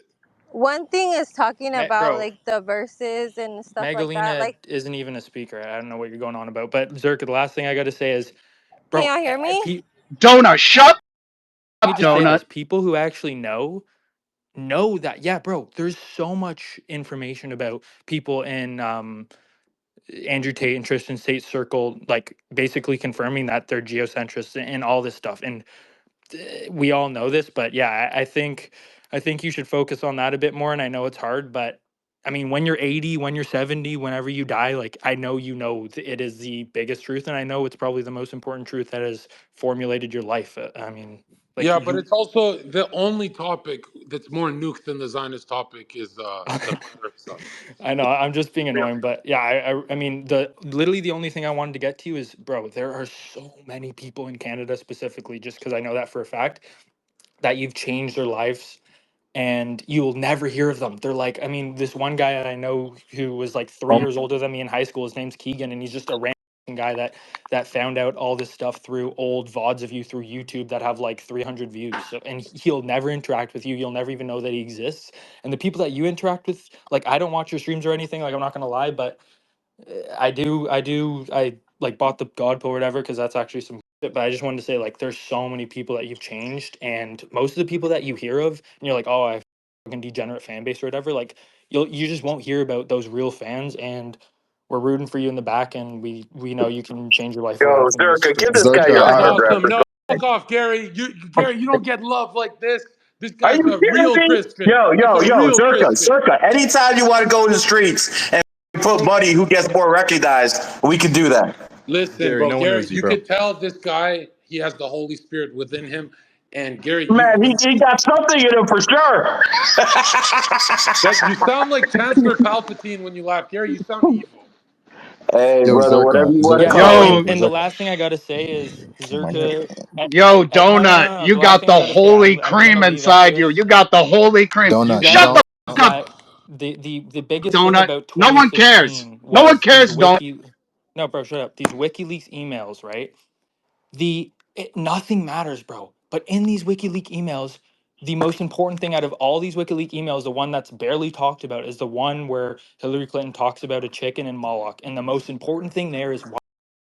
talking about Bro, like the verses and stuff like that. Magdalena Like, isn't even a speaker. I don't know what you're going on about. But Zerka, the last thing I got to say is, can bro, y'all hear me? Donut, shut let me up, just say Donut. this: people who actually know that. Yeah, bro, there's so much information about people in Andrew Tate and Tristan Tate circle, like basically confirming that they're geocentrists and all this stuff. And we all know this, but yeah, I think you should focus on that a bit more. And I know it's hard, but I mean, when you're 80, when you're 70, whenever you die, like I know it is the biggest truth, and I know it's probably the most important truth that has formulated your life. I mean, like Yeah, but you. it's also the only topic that's more nuked than the Zionist topic is the flat Earth stuff. I know I'm just being annoying, but yeah, I mean the literally the only thing I wanted to get to is, bro, there are so many people in Canada specifically, just because I know that for a fact, that you've changed their lives and you will never hear of them. They're like, I mean, this one guy that I know who was like 3 years older than me in high school, his name's Keegan, and he's just a random guy that found out all this stuff through old VODs of you through YouTube that have like 300 views. So, and he'll never interact with you. You'll never even know that he exists. And the people that you interact with, like, I don't watch your streams or anything. Like, I'm not gonna lie, but I like bought the God Pill or whatever because that's actually some shit. But I just wanted to say, like, there's so many people that you've changed, and most of the people that you hear of, and you're like, oh, I have a fucking degenerate fan base or whatever. Like, you just won't hear about those real fans, and we're rooting for you in the back, and we know you can change your life Yo, around from this. Zherka, give this guy That your Zerka, was autograph. awesome. No, fuck off, Gary. You don't get love like this. This Are you guy's a kidding real me? Christian. Yo, That's a real Zherka, Christian. Zherka. Anytime you want to go in the streets and put money who gets more recognized, we can do that. Listen, Gary, bro, no one Gary, knows you, you bro. could tell this guy, he has the Holy Spirit within him. And Gary, Man, he got something in him for sure. you sound like Chancellor Palpatine when you laugh. Gary, you sound evil. Hey, Yo, brother, whatever Zerka, you want to Yeah, Zerka, call it. Yo, and the Zerka. last thing I gotta say is Oh my god. Zerka. yo, No, no, Donut, no, no. you The last got thing I the gotta say, holy I'm gonna cream leave after inside you. this. You got the holy cream. You Donut, Shut guys, the don't. fuck up, the biggest thing Donut. about No one cares. 2016 No one was these cares, Donut. wiki. No, bro, shut up. These WikiLeaks emails, right? Nothing matters, bro. But in these WikiLeaks emails, the most important thing out of all these WikiLeaks emails, the one that's barely talked about, is the one where Hillary Clinton talks about a chicken in Moloch. And the most important thing there is, why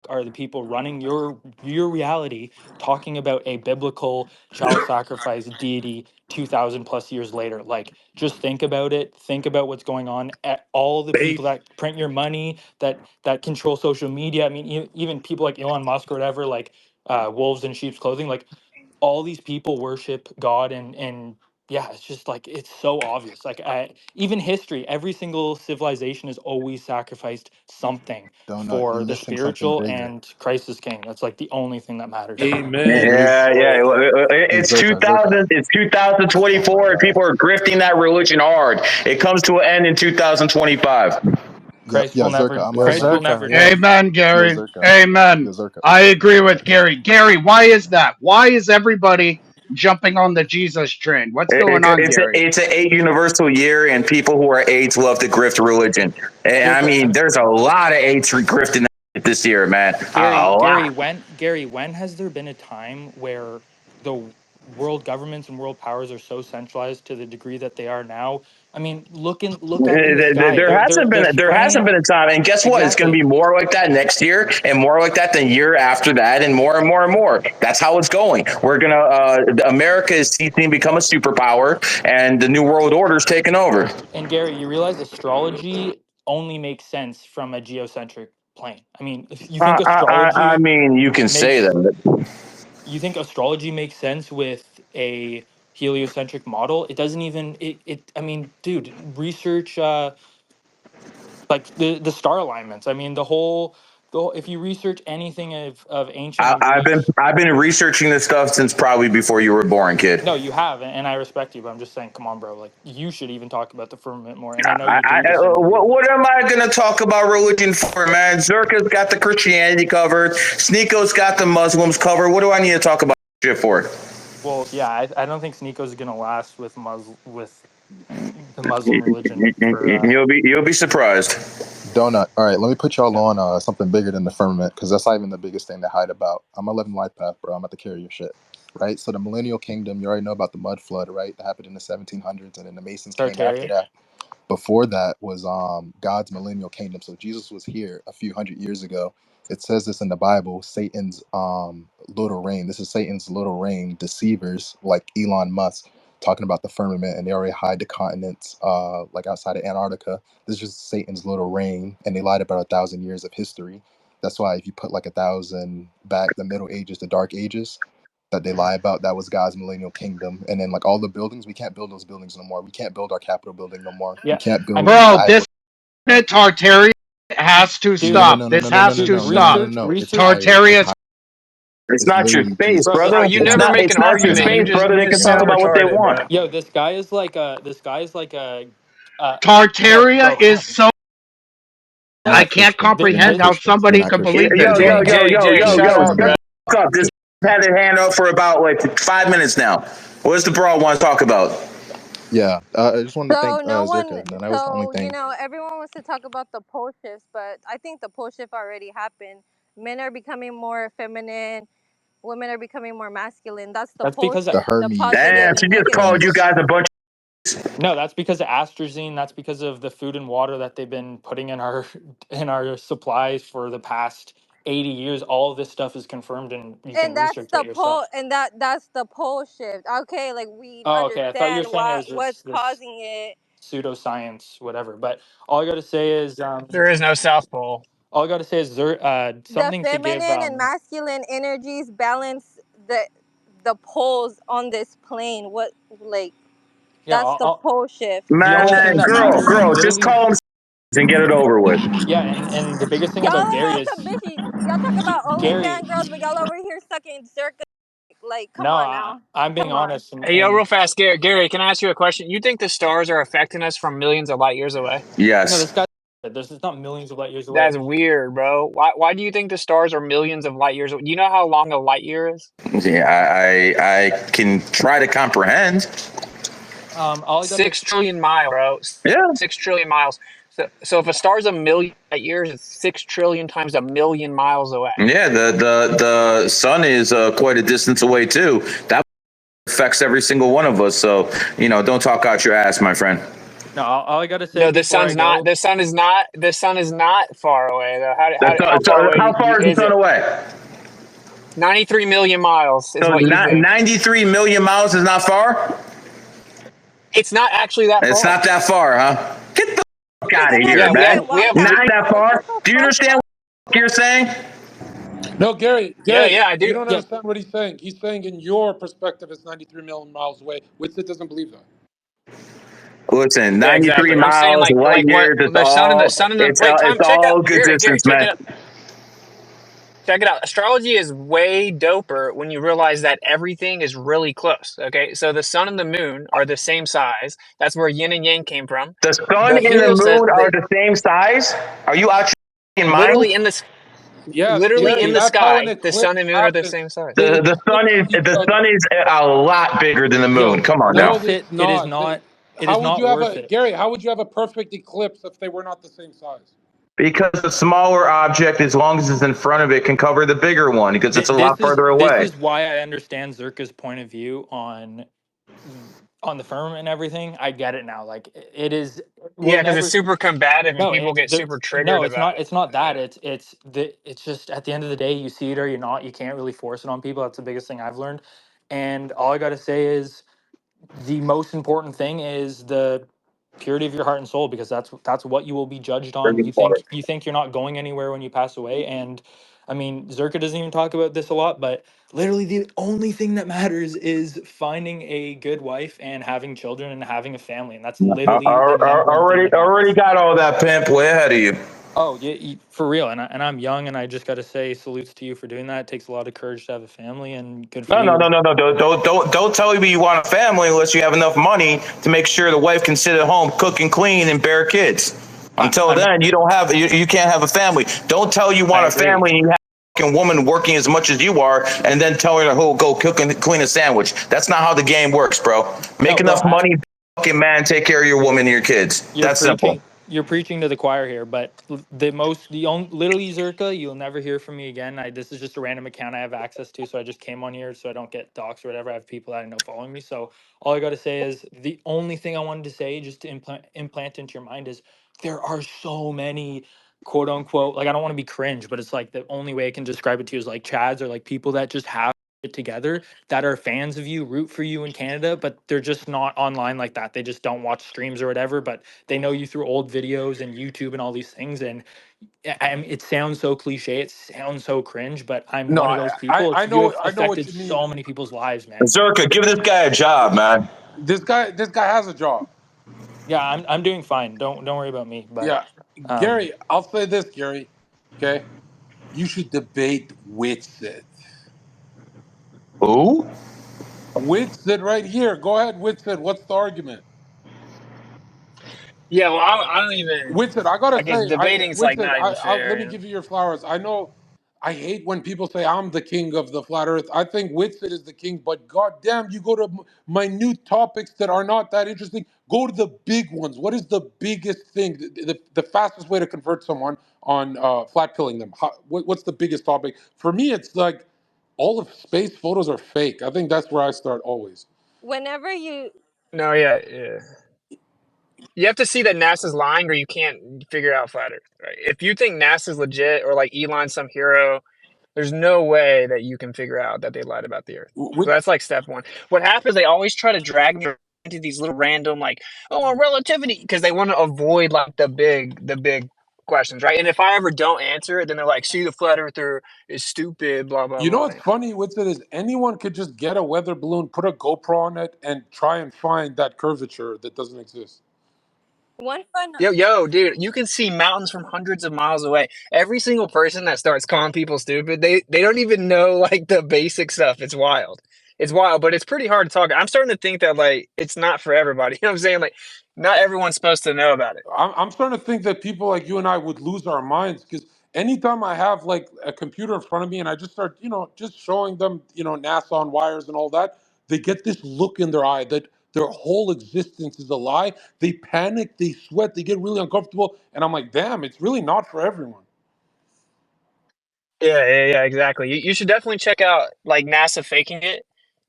are the people running your reality talking about a biblical child sacrifice deity 2000 plus years later? Like, just think about it. Think about what's going on at all the people Base. that print your money, that control social media. I mean, even people like Elon Musk or whatever, like wolves in sheep's clothing. Like, all these people worship God, and yeah, it's just like it's so obvious. Like, even history, every single civilization has always sacrificed something Donut, you're for the missing something spiritual, bigger. and Christ is king. That's like the only thing that matters. It Amen. is. Yeah. Bro. Hey, It's Zerka, Zerka. 2000. It's Oh my 2024, and god. people are grifting that religion hard. It comes to an end in 2025. Yeah, yeah, Zerka, I'm Yo, gonna Christ will Zerka, never yo. die. Amen, yo, Gary. Zerka. Amen. Yo, Zerka. I agree with Gary. Gary, why is that? Why is everybody jumping on the Jesus train? What's going on, Gary? It's an 8 universal year, and people who are AIDS love to grift religion. And I There's a mean, there's a lot of AIDS grifting this year, man. A lot. Gary, when has there been a time where the world governments and world powers are so centralized to the degree that they are now? I mean, look up in the sky. There hasn't Spraying been a time, and guess what? It's going to exactly. be more like that next year, and more like that the year after that, and more and more and more. That's how it's going. We're gonna America is ceasing to become a superpower, and the new world order is taking over. And Gary, you realize astrology only makes sense from a geocentric plane. I mean, if you think I astrology mean, you can say makes that. you think astrology makes sense with a heliocentric model, it doesn't even it I mean, dude, research like the star alignments. I mean, if you research anything of ancient Greece. I've been researching this stuff since probably before you were born, kid. No, you have, and I respect you, but I'm just saying, come on, bro. Like, you should even talk about the firmament more, and I know you do to some degree. What am I going to talk about religion for, man? Zerka's got the Christianity covered. Sneeko's got the Muslims covered. What do I need to talk about shit for? Well, yeah, I don't think Sneeko's gonna last with the Muslim religion for. You'll be surprised. Donut. All right, let me put y'all on something bigger than the firmament, because that's not even the biggest thing to hide about. I'm a living life path, bro. I'm about to carry your shit, right? So the millennial kingdom, you already know about the mud flood, right? That happened in the 1700s, and then the Masons came after Tartaria. that. Before that was God's millennial kingdom. So Jesus was here a few hundred years ago. It says this in the Bible, Satan's little reign. This is Satan's little reign, deceivers like Elon Musk talking about the firmament, and they already hide the continents like outside of Antarctica. This is just Satan's little reign, and they lied about 1,000 years of history. That's why if you put like 1,000 back, the Middle Ages, the Dark Ages, that they lie about, that was God's millennial kingdom. And then like all the buildings, we can't build those buildings no more. We can't build our Capitol building no more. We Yeah, can't I build mean, Bro, the this Eiffel. Tartaria has to dude, No, no, stop. no, no, This no, no, no, has no, dude, to no, no, no, stop. no, research, no. It's research, higher. It's Tartaria. higher. It's It's not your literally space, Jesus. brother. Bro, you It's never not. make It's an not your argument. space, brother. You They can just talk sound about what they retarded, want. bro. yo, this guy is like a, no, Tartaria bro, is so. I Not your can't space. You're comprehend not your how space. You're somebody not could your Yo, believe space. yo, this. You're yo, not. yo, yo, Jay, yo, shut yo. up, Shut bro. the fuck up. This had his hand up for about like 5 minutes now. What does the bro want to talk about? Yeah. I just wanted to So thank no one, Zerka. No, that was the only so thing. everyone wants to talk about the pole shifts, but I think the pole shift already happened. Men are becoming more feminine, women are becoming more masculine. That's the that's pole because The shift, the Hermes. positive Damn, she and just negative. called you Hermes. guys a bunch. no, that's because of astrazine. That's because of the food and water that they've been putting in our in our supplies for the past 80 years. All of this stuff is confirmed, and you can And that's research that the pole, yourself. and that's the pole shift. Okay, like we Oh, okay. I thought you were understand saying it was what's this causing it. pseudoscience, whatever. But all I got to say is, There is no South Pole. all I got to say is, The something to give. feminine and masculine energies balance the poles on this plane. What, like, Yeah, that's the pole shift. the only thing Man, that matters, girl, just literally. call him and get it over with. Yeah, and the biggest thing Y'all about are Gary all some is bitches. Y'all talk about Gary. OnlyFans girls, but y'all over here sucking circus. Like, come No, on now. I'm being Come on. honest, Hey, yo, real fast, Gary, can I ask you a question? You think the stars are affecting us from millions of light years away? no, Yes. this guy. There's it's not millions of light years away. That's weird, bro. Why do you think the stars are millions of light years away? Do you know how long a light year is? Yeah, I can try to comprehend. All I got to. 6 trillion miles, bro. Yeah. 6 trillion miles. So if a star's a million light years, it's 6 trillion times a million miles away. Yeah, the sun is quite a distance away too. That affects every single one of us. So, don't talk out your ass, my friend. No, all I got to say No, the before I sun's not. go. The sun is not. The sun is not far away, though. How So far away how far is the is sun it? away? 93 million miles is So what you think. 93 million miles is not far? It's not actually that It's far. not that far, huh? Get the fuck out of Freaking here, Yeah, we man. have everywhere. we Why have that Not that far? far. Shut the Do you fuck understand up. what you're saying? No, Gary, yeah, I you do. don't Yeah, understand what he's saying. He's saying in your perspective it's 93 million miles away. Witsit doesn't believe that. Listen, Yeah, 93 exactly. I'm saying miles, light like what years, it's the sun and the all sun and the it's wait time. it's Check it out, all good Gary, distance, check man. it out. Check it out. Astrology is way doper when you realize that everything is really close. Okay, so the sun and the moon are the same size. That's where yin and yang came from. The sun The and the helios, moon are the same size? Are you out your mind? literally in the Yes, literally in Gary, the that's how an sky, the sun eclipse and moon are the same happens. size. They The sun eclipse is each other. a lot bigger than the moon. yo, Come on now. No, wits it's it. It is not. not. It is How would not you have worth a it. Gary? How would you have a perfect eclipse if they were not the same size? Because a smaller object, as long as it's in front of it, can cover the bigger one because it's a lot further This away. is why I understand Zerka's point of view on the firmament and everything. I get it now. Like it is. We'll Yeah, because it's never. super combative and No, people get super no, triggered it's about not. it. It's not that. Yeah. It's just at the end of the day, you see it or you're not. You can't really force it on people. That's the biggest thing I've learned. And all I got to say is the most important thing is the purity of your heart and soul, because that's what you will be judged on. You think you're not going anywhere when you pass away. And I mean, Zerka doesn't even talk about this a lot, but literally the only thing that matters is finding a good wife and having children and having a family, and that's literally the number one thing that Already matters. got all that, pimp. Way ahead of you. Oh yeah, for real. And I'm young, and I just got to say salutes to you for doing that. It takes a lot of courage to have a family, and good for No, no, you. no, no, no. Don't tell me you want a family unless you have enough money to make sure the wife can sit at home, cook and clean, and bear kids. Until I'm then, you can't have a family. Don't tell you I want a agree. family and you have a fucking woman working as much as you are, and then tell her to go cook and clean a sandwich. That's not how the game works, bro. No, Make bro, enough money, fucking man, take care of your woman and your kids. you're That's simple. preaching to the choir here, but the only literally Zerka, you'll never hear from me again. This is just a random account I have access to, so I just came on here so I don't get doxxed or whatever. I have people that I know following me, so all I got to say is the only thing I wanted to say, just to implant into your mind, is there are so many quote unquote, like, I don't want to be cringe, but it's like the only way I can describe it to you is like Chads, or like people that just have it together, that are fans of you, root for you in Canada, but they're just not online like that. They just don't watch streams or whatever, but they know you through old videos and YouTube and all these things. And it sounds so cliche, it sounds so cringe, but I'm No, one of those people. I You know have what affected you mean. so many people's lives, man. Zerka, give this guy a job, man. This guy has a job. Yeah, I'm doing fine. Don't worry about me. But Yeah, um, Gary, I'll say this, Gary. Okay, you should debate Witsit. Who? Witsit right here. Go ahead, Witsit. What's the argument? Yeah, well, I don't even. Witsit, I gotta I guess say, debating's like Witsit, not even let fair. me give you your flowers. I know, I hate when people say I'm the king of the flat Earth. I think Witsit is the king, but goddamn, you go to minute topics that are not that interesting. Go to the big ones. What is the biggest thing? The fastest way to convert someone on flat pilling them? What's the biggest topic? For me, it's like all of space photos are fake. I think that's where I start always. Whenever you No, yeah, yeah. You have to see that NASA's lying, or you can't figure out flat Earth. Right? If you think NASA's legit, or like Elon's some hero, there's no way that you can figure out that they lied about the Earth. So that's like step one. What happens? They always try to drag me into these little random, like, oh, relativity, because they want to avoid like the big questions, right? And if I ever don't answer it, then they're like, see, the flat earther is stupid, blah blah You know blah. what's funny with it is anyone could just get a weather balloon, put a GoPro on it, and try and find that curvature that doesn't exist. one fun Yo, dude, you can see mountains from hundreds of miles away. Every single person that starts calling people stupid, they don't even know like the basic stuff. It's wild. It's wild, but it's pretty hard to talk. I'm starting to think that like it's not for everybody. You know what I'm saying? Like, not everyone's supposed to know about it. I'm starting to think that people like you and I would lose our minds because anytime I have like a computer in front of me and I just start, just showing them, NASA on wires and all that, they get this look in their eye that their whole existence is a lie. They panic, they sweat, they get really uncomfortable. And I'm like, damn, it's really not for everyone. Yeah, exactly. You should definitely check out like NASA faking it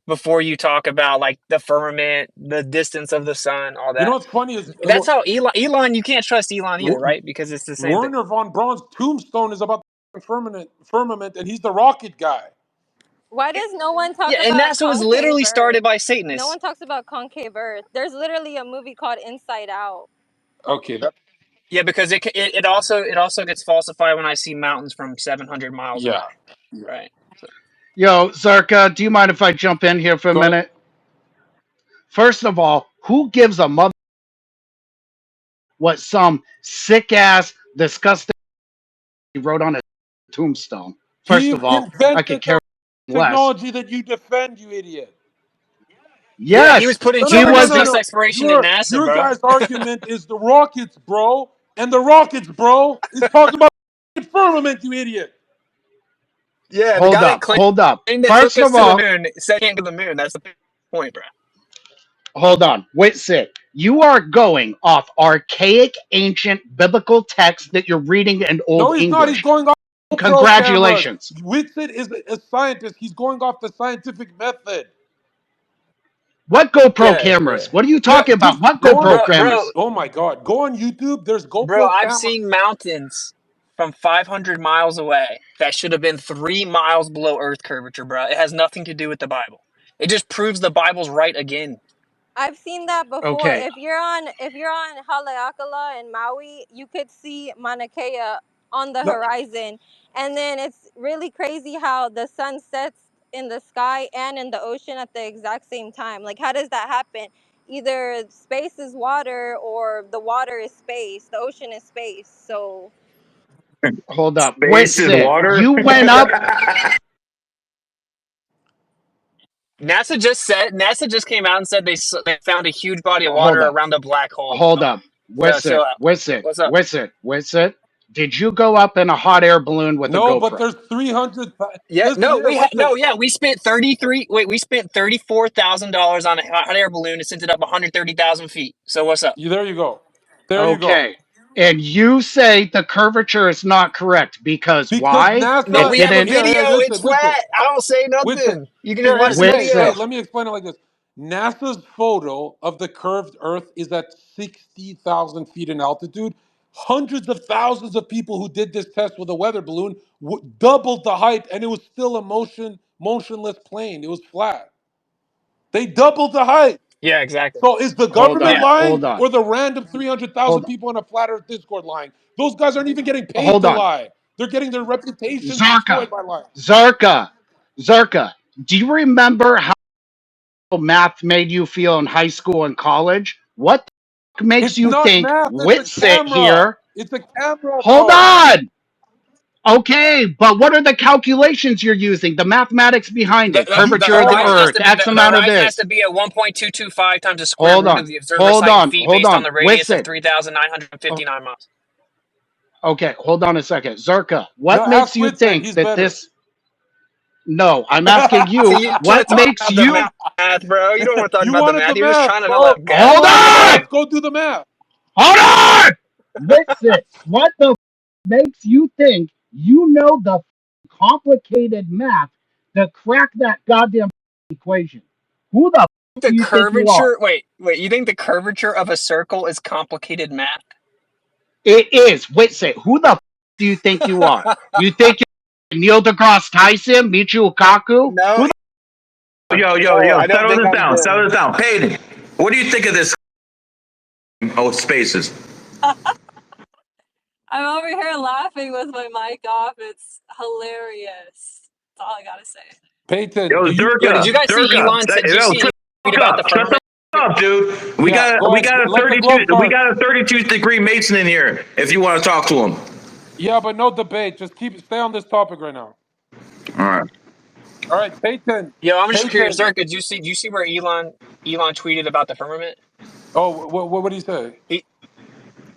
before you talk about like the firmament, the distance of the sun, all You know that. what's funny is That's how Elon, you can't trust Elon either, right? Because it's the same thing. Werner von Braun's tombstone is about the firmament, and he's the rocket guy. Why does no one talk Yeah, and about NASA was concave literally started Earth? by No Satanists. one talks about concave Earth. There's literally a movie called Inside Out. Okay, Yeah, because it also gets falsified when I see mountains from 700 miles yeah. away, right? So, Yo, Zarka, do you mind if I jump in here for a Go ahead. minute? First of all, who gives a mother what some sick ass, disgusting wrote on a tombstone? He First of all, I could invented the care less. technology that you defend, you idiot. yeah, he was Yes, put in No, no, he no, charge no, of was no, the space no. exploration at Your NASA, your bro. guy's argument is the rockets, bro, and the rockets, bro, is talking about the firmament, you idiot. Yeah, the hold guy that up, claimed hold up. that took First us of to the all, moon said he can't go to the moon. That's the point, bro. hold on. Wait, sit. You are going off archaic, ancient biblical text that you're reading in No, Old he's not. He's English. going off GoPro cameras. Congratulations. Whitsitt is a scientist. He's going off the scientific method. What GoPro Yeah. cameras? What are you Yeah, talking about? just What go on. GoPro Bro, cameras? Oh my God, go on YouTube. There's bro, GoPro I've camera. seen mountains from 500 miles away that should have been 3 miles below Earth curvature, bro. It has nothing to do with the Bible. It just proves the Bible's right again. I've seen that before. Okay, If you're on Haleakala in Maui, you could see Mauna Kea on the No, horizon, and then it's really crazy how the sun sets in the sky and in the ocean at the exact same time. Like, how does that happen? Either space is water, or the water is space. The ocean is space. So hold up. Space is Witsit, water. you went up. NASA just came out and said they found a huge body of Hold water up. around a black hole. Hold up. So Witsit, chill out. Witsit, What's up? Witsit, Witsit. Did you go up in a hot air balloon with a no, but GoPro? there's 300. Yeah, Listen here, listen. we spent $34,000 on a hot air balloon and sent it up 130,000 feet. So what's up? There you go. There you go. Okay. And you say the curvature is not correct because Because why? No, It NASA, we have a didn't. here, video. hey, It's listen, listen, flat. I don't say listen. nothing. You can Hey, watch the hey, video. Witsit. let me explain it like this. NASA's photo of the curved Earth is at 60,000 feet in altitude. Hundreds of thousands of people who did this test with a weather balloon doubled the height, and it was still a motionless plane. It was flat. They doubled the height. Yeah, exactly. So is the Hold government on. Yeah. lying, Hold on. or the random 300,000 Hold people on a flat Earth Discord lying? Those guys aren't even getting paid hold to on. lie. They're getting their reputations Zarka. destroyed by lying. Zarka. Zarka. Do you remember how math made you feel in high school and college? What the f- makes It's you not think math. It's a Witsit camera. here? It's a camera, Hold bro. on. Okay, but what are the calculations you're using? The mathematics behind it. The Curvature of the horizon has earth, to be X amount of this. a 1.225 times the square Hold root on. of the observer Hold site on. v Hold based on on. the radius of Witsit. 3,959 miles. Okay, hold on a second. Zerka, No, what ask makes you Witsit. think He's that better. this. No, I'm asking See, you, you trying to what talk makes about the you. math, bro. You don't want to talk You about the wanted math. the You're just math, trying to know bro. that You math. Hold wanted the on! math. Go do the math. Hold on! Listen, what the makes you think you know the complicated math to crack that goddamn equation? Who the The do you think you are? curvature, wait, you think the curvature of a circle is complicated math? It is. Wait, say, who the do you think you are? You think you're Neil deGrasse Tyson, Michio Kaku? No, Who Yo, I don't settle think this I'm down. them. Settle this down. Peyton, what do you think of this? Oh, spaces. I'm over here laughing with my mic off. It's hilarious. That's all I gotta say. Peyton, Yo, do you? Yo, did you guys see Dirk, Did you see shut Elon the tweet fuck about the up. Shut the firmament? fuck up, dude. We Yeah, got go we ahead. got a Let the globe 32 we talk. got a 32nd degree Mason in here. If you want to talk to him. Yeah, but no debate. Just stay on this topic right now. All right. All right, Peyton. Yo, I'm just curious, Peyton. Dirk. Did you see where Elon tweeted about the firmament? Oh, what did he say? He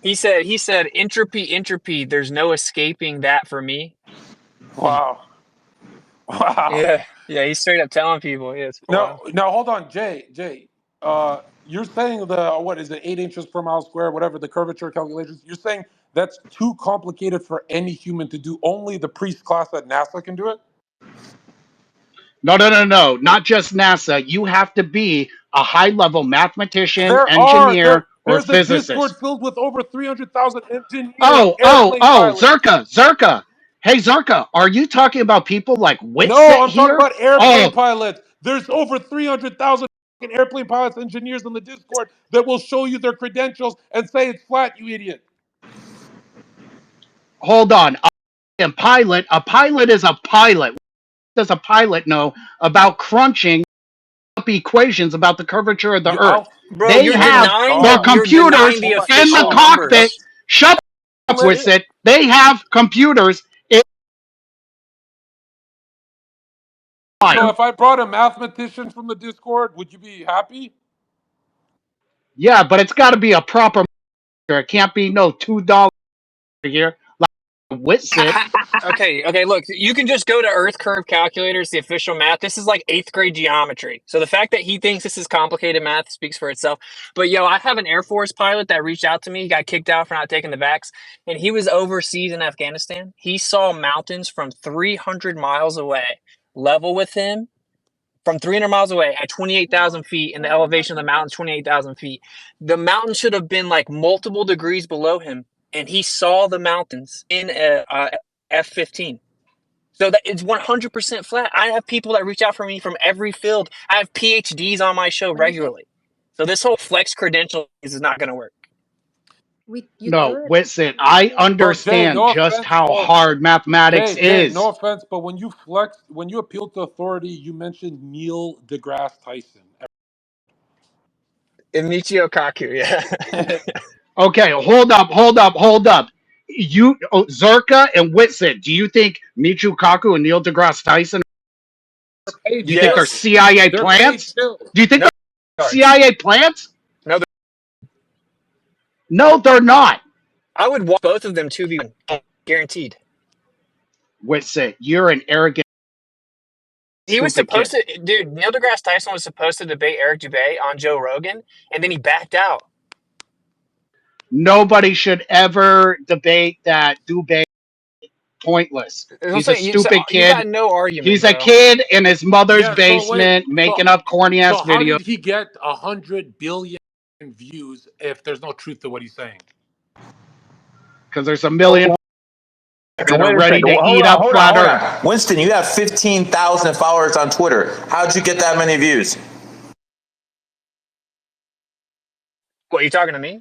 he said entropy. There's no escaping that for me. Wow. Wow. Yeah. He's straight up telling people. Yeah, it's wild. Now hold on, Jay. You're saying what is it, 8 inches per mile square, whatever the curvature calculations? You're saying that's too complicated for any human to do. Only the priest class at NASA can do it. No. Not just NASA. You have to be a high level mathematician, There are engineer, or there's a Discord physicist. filled with over 300,000 engineers, Oh, airplane pilots. Zerka. Hey, Zerka, are you talking about people like No, Witsit I'm talking here? about airplane Oh, pilots. There's over 300,000 airplane pilots, engineers in the Discord that will show you their credentials and say it's flat, you idiot. hold on. A pilot is a pilot. What does a pilot know about crunching up equations about the curvature of the Earth? Bro, They Oh my have the God. you're denying computers the Oh my in the official God. cockpit. numbers. Shut up, Witsit. They have computers. So if I brought a mathematician from the Discord, would you be happy? Yeah, but it's got to be a proper. It can't be no $2 here like Witsit. Okay, look, you can just go to Earth Curve Calculators, the official math. This is like 8th grade geometry. So the fact that he thinks this is complicated math speaks for itself. But yo, I have an Air Force pilot that reached out to me. He got kicked out for not taking the vax, and he was overseas in Afghanistan. He saw mountains from 300 miles away, level with him, from 300 miles away at 28,000 feet, and the elevation of the mountain is 28,000 feet. The mountain should have been like multiple degrees below him, and he saw the mountains in a F-15. So that it's 100% flat. I have people that reach out for me from every field. I have PhDs on my show regularly. So this whole flex credential is not going to work. You No, could. listen, I Bro, Jay, understand no just offense. how Oh, hard mathematics Jay, no is. offense, but when you flex, when you appeal to authority, you mentioned Neil deGrasse Tyson. Michio Kaku, yeah. Okay, hold up. Zerka and Whitson, do you think Michio Kaku and Neil deGrasse Tyson, They're paid do you think are still. Yes. CIA They're paid plants? still. Do you think No, they're they aren't. CIA plants? No, No, they're not. I would watch both of them 2v1, guaranteed. Whitson, you're an arrogant, He was stupid supposed kid. to, dude. Neil deGrasse Tyson was supposed to debate Eric Dubay on Joe Rogan, and then he backed out. Nobody should ever debate that Dubé pointless. I'm He's a saying stupid you kid. got no argument, He's a bro. kid in his mother's Yeah. So wait. basement So making up corny so ass how videos did he get 100 billion views if there's no truth to what he's saying? because there's a million that are Wait a ready second. to Hold eat on, up hold on, flat hold Earth. on. Winston, you have 15,000 followers on Twitter. How'd you get that many views? What, you talking to me?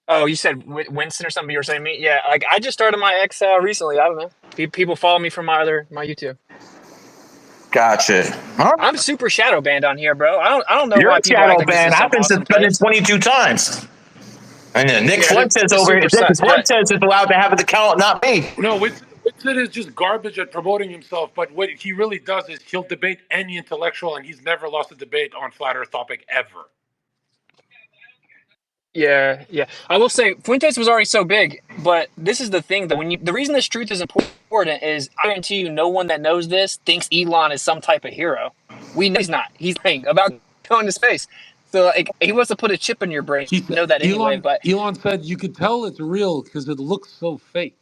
Oh, you said Winston or something. You were saying me? Yeah, like I just started my X recently. I don't know. People follow me from my YouTube. Gotcha. Huh? I'm super shadow banned on here, bro. I don't know You're why a people act shadow like this ban. is I've some been awesome suspended place. 22 times. And then Nick Yeah, Flex says it's over here, super Nick sus. Flex But says it's allowed to have an account, not me. No, Whitson is just garbage at promoting himself. But what he really does is he'll debate any intellectual, and he's never lost a debate on flat Earth topic ever. yeah. I will say Fuentes was already so big, but this is the thing that the reason this truth is important is I guarantee you no one that knows this thinks Elon is some type of hero. We know he's not. He's lying about going to space. So like he wants to put a chip in your brain. He You said know that anyway, but Elon said you could tell it's real because it looks so fake.